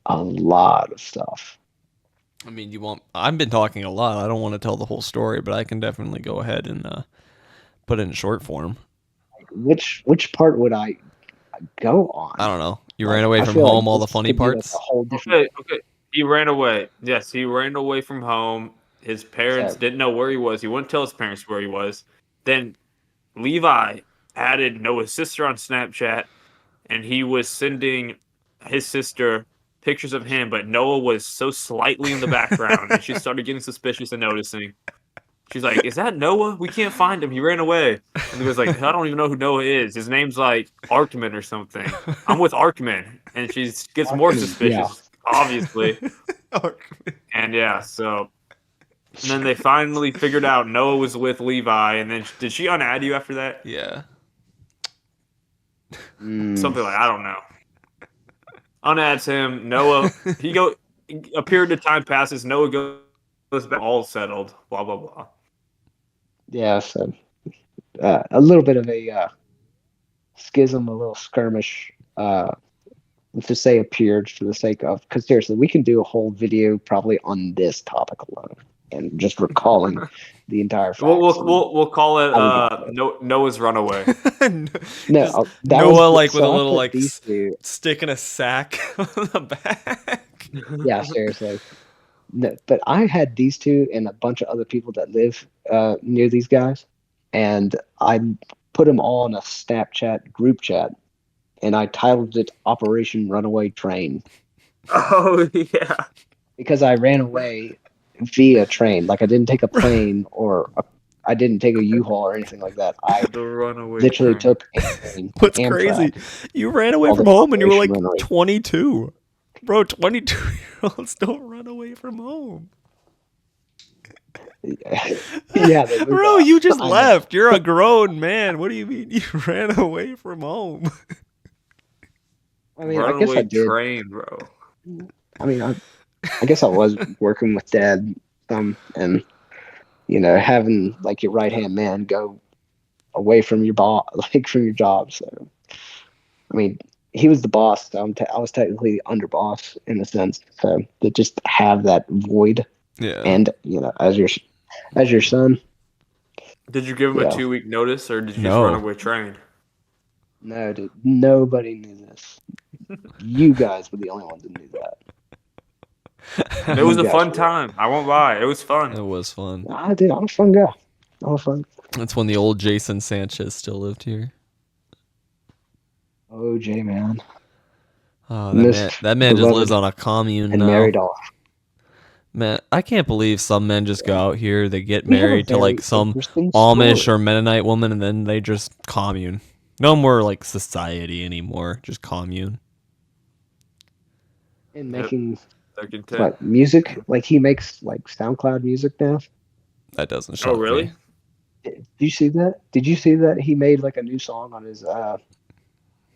a lot of stuff. I mean, I've been talking a lot. I don't want to tell the whole story, but I can definitely go ahead and put it in short form. Which part would I go on? I don't know. You Like, ran away I from feel like home, all the this funny could be like parts? a whole different. Okay. He ran away. Yes, he ran away from home. His parents So, didn't know where he was. He wouldn't tell his parents where he was. Then Levi added Noah's sister on Snapchat, and he was sending his sister pictures of him, but Noah was so slightly in the background, and she started getting suspicious and noticing. She's like, "Is that Noah? We can't find him. He ran away." And he was like, "I don't even know who Noah is. His name's like Arkman or something. I'm with Arkman." And she gets more yeah, suspicious, obviously. And yeah, and then they finally figured out Noah was with Levi. And then did she unadd you after that? Yeah. Something like I don't know. Unadds him. Noah. A period of time passes. Noah goes back. All settled. Blah blah blah. yeah. So a little bit of a schism, a little skirmish. Let's just say appeared for the sake of, because seriously, we can do a whole video probably on this topic alone and just recalling the entire facts. We'll call it How we got there. Noah's runaway. No, Just that Noah was like with a so I little put like these two. stick in a sack on the back. Yeah, seriously. No, but I had these two and a bunch of other people that live near these guys, and I put them all in a Snapchat group chat, and I titled it Operation Runaway Train Oh yeah, because I ran away via train. Like I didn't take a plane I didn't take a U-Haul or anything like that. I the runaway literally train. took a train, What's Amtrak, crazy? You ran away called from it home and you were like Operation Runaway. 22. Bro, 22-year-olds don't run away from home. Yeah, they moved Bro, out. you just I know. left. You're a grown man. What do you mean you ran away from home? I mean, I guess I Runaway did. train, bro. I mean, I guess I was working with Dad some, and having like your right hand man go away from your boss, like from your job. So, I mean, he was the boss. So I was technically the underboss in a sense. So to just have that void, Yeah. and as your son, Did you give him a yeah. 2-week notice, or did you just No. run away train? No, dude, nobody knew this. You guys were the only ones that knew that. It was a You guys fun were- time. I won't lie. It was fun. It was fun. Dude, I'm a fun guy. I'm a fun. That's when the old Jason Sanchez still lived here. OJ man, Oh, Missed that man just beloved lives on a commune and now. married off. Man, I can't believe some men just go out here, they get We have a married to like very some interesting Amish story. or Mennonite woman, and then they just commune. No more like society anymore, just commune. And Yep. making They're content. what music? Like he makes like SoundCloud music now. That doesn't shock Oh, really? me. Did you see that? Did you see that he made like a new song on his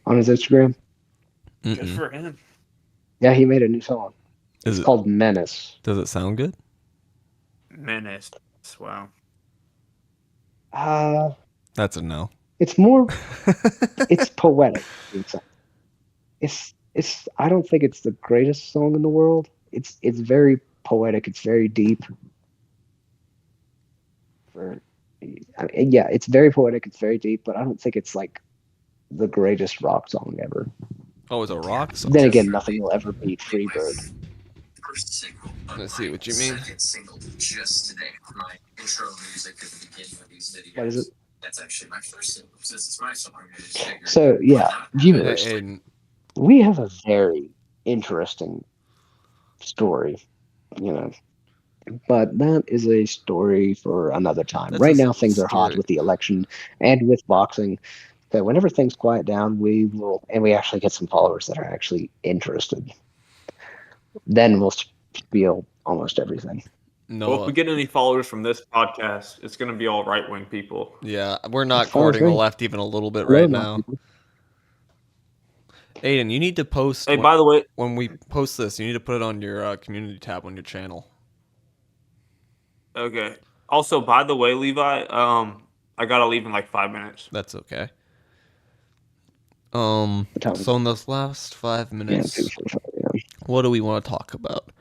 Instagram? Good Mm-mm. for him. Yeah, he made a new song. Is It's it? called Menace. Does it sound good? Menace. Wow. That's a no. It's more. It's poetic. It's. I don't think it's the greatest song in the world. It's very poetic. It's very deep. I mean, yeah, it's very poetic, it's very deep, but I don't think it's like the greatest rock song ever. Oh, it's a rock song. Then again, nothing will ever beat Freebird. Let's see what you mean. What is it? So yeah, viewers, And we have a very interesting story, you know. But that is a story for another time. That's Right a now, things are hot story. with the election and with boxing. So whenever things quiet down, we will, and we actually get some followers that are actually interested. Then we'll spiel almost everything. no, Well, if we get any followers from this podcast, it's going to be all right wing people. yeah, we're not That's fine with courting the me. left even a little bit Hello, right my now. people. Aiden, you need to post. Hey, by the way, when we post this, you need to put it on your community tab on your channel. okay. Also, by the way, Levi, I gotta leave in like 5 minutes. That's okay. What time is So in those last 5 Yeah, minutes, 2:45, yeah. what do we want to talk about?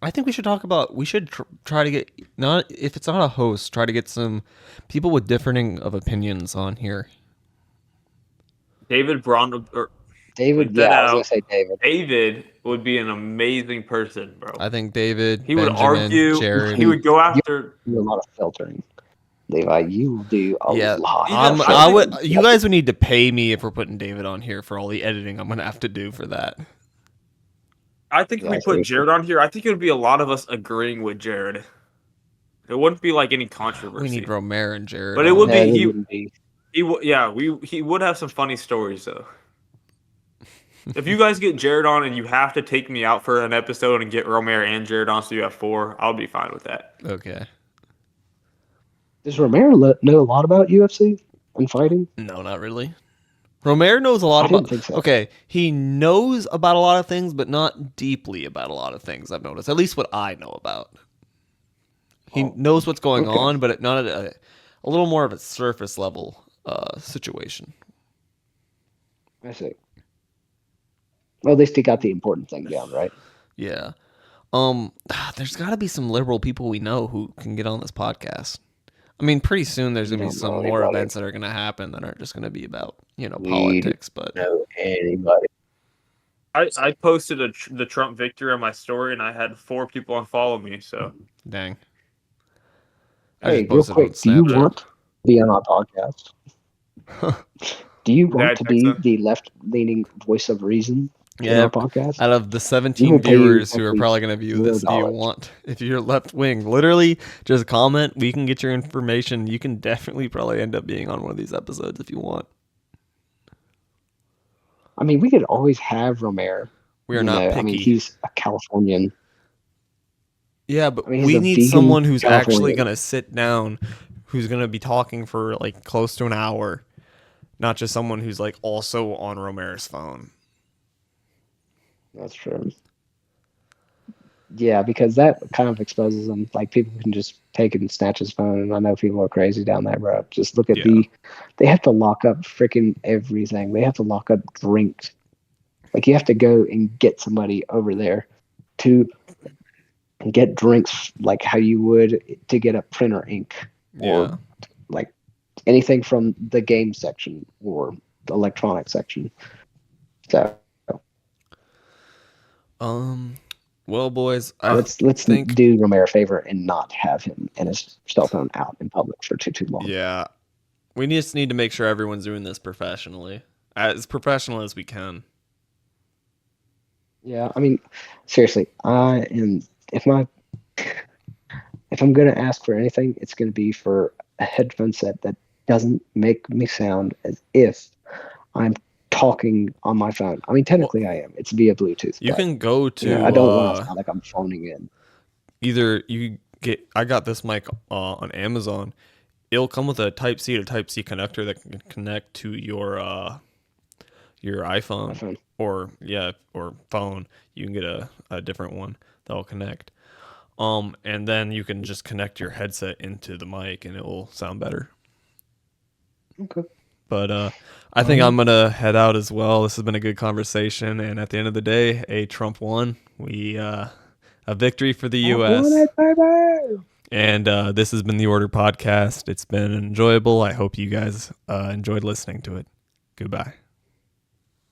I think we should talk about. We should try to get not if it's not a host, try to get some people with differing of opinions on here. David Braun, or David, that yeah, I was out. gonna say David. David would be an amazing person, bro. I think David, He would Benjamin, argue. Jared. He would go after. You do a lot of filtering, Levi. You will do a Yeah, lot. I would. You guys would need to pay me if we're putting David on here for all the editing I'm gonna have to do for that. I think if we put Jared on here, I think it would be a lot of us agreeing with Jared. It wouldn't be like any controversy. We need Romare and Jared, but it would No, be it he. wouldn't be. He would, yeah. He would have some funny stories though. If you guys get Jared on and you have to take me out for an episode and get Romare and Jared on, so you have 4, I'll be fine with that. Okay. Does Romero know a lot about UFC and fighting? No, not really. Romare knows a lot I about. didn't think so. Okay, he knows about a lot of things, but not deeply about a lot of things. I've noticed, at least what I know about. He knows what's going on, but not at a little more of a surface level situation. I see. Well, at least he got the important thing down, right? Yeah. There's got to be some liberal people we know who can get on this podcast. I mean, pretty soon there's going to be some more events that are going to happen that aren't just going to be about, politics, but know anybody. I posted the Trump victory on my story, and I had 4 people unfollow me. So dang. Hey, real quick, do you want to be on our podcast? Do you want to be the left-leaning voice of reason in our podcast? Out of the 17 viewers who are probably going to view this, do you want, if you're left wing, literally just comment. We can get your information. You can definitely probably end up being on one of these episodes if you want. I mean, we could always have Romare. We are not picky. I mean, he's a Californian. Yeah, but we need someone who's actually going to sit down, who's going to be talking for like close to an hour, not just someone who's like also on Romare's phone. That's true. Yeah, because that kind of exposes them. Like, people can just take and snatch his phone, and I know people are crazy down that road. Just look at they have to lock up freaking everything. They have to lock up drinks. Like, you have to go and get somebody over there to get drinks like how you would to get a printer ink or like anything from the game section or the electronic section. So well, boys, let's do Romare a favor and not have him and his cell phone out in public for too long. Yeah, we just need to make sure everyone's doing this professionally, as professional as we can. Yeah, I mean, seriously, if I'm gonna ask for anything, it's gonna be for a headphone set that doesn't make me sound as if I'm talking on my phone. I mean, technically I am. It's via Bluetooth. You can go to. I don't want to sound like I'm phoning in. Either I got this mic on Amazon. It'll come with a Type C to Type C connector that can connect to your iPhone or phone. You can get a different one that'll connect. And then you can just connect your headset into the mic and it will sound better. Okay. But I think I'm gonna head out as well. This has been a good conversation, and at the end of the day, Trump won. A victory for the U.S. I won it, baby! And this has been the Order Podcast. It's been enjoyable. I hope you guys enjoyed listening to it. Goodbye.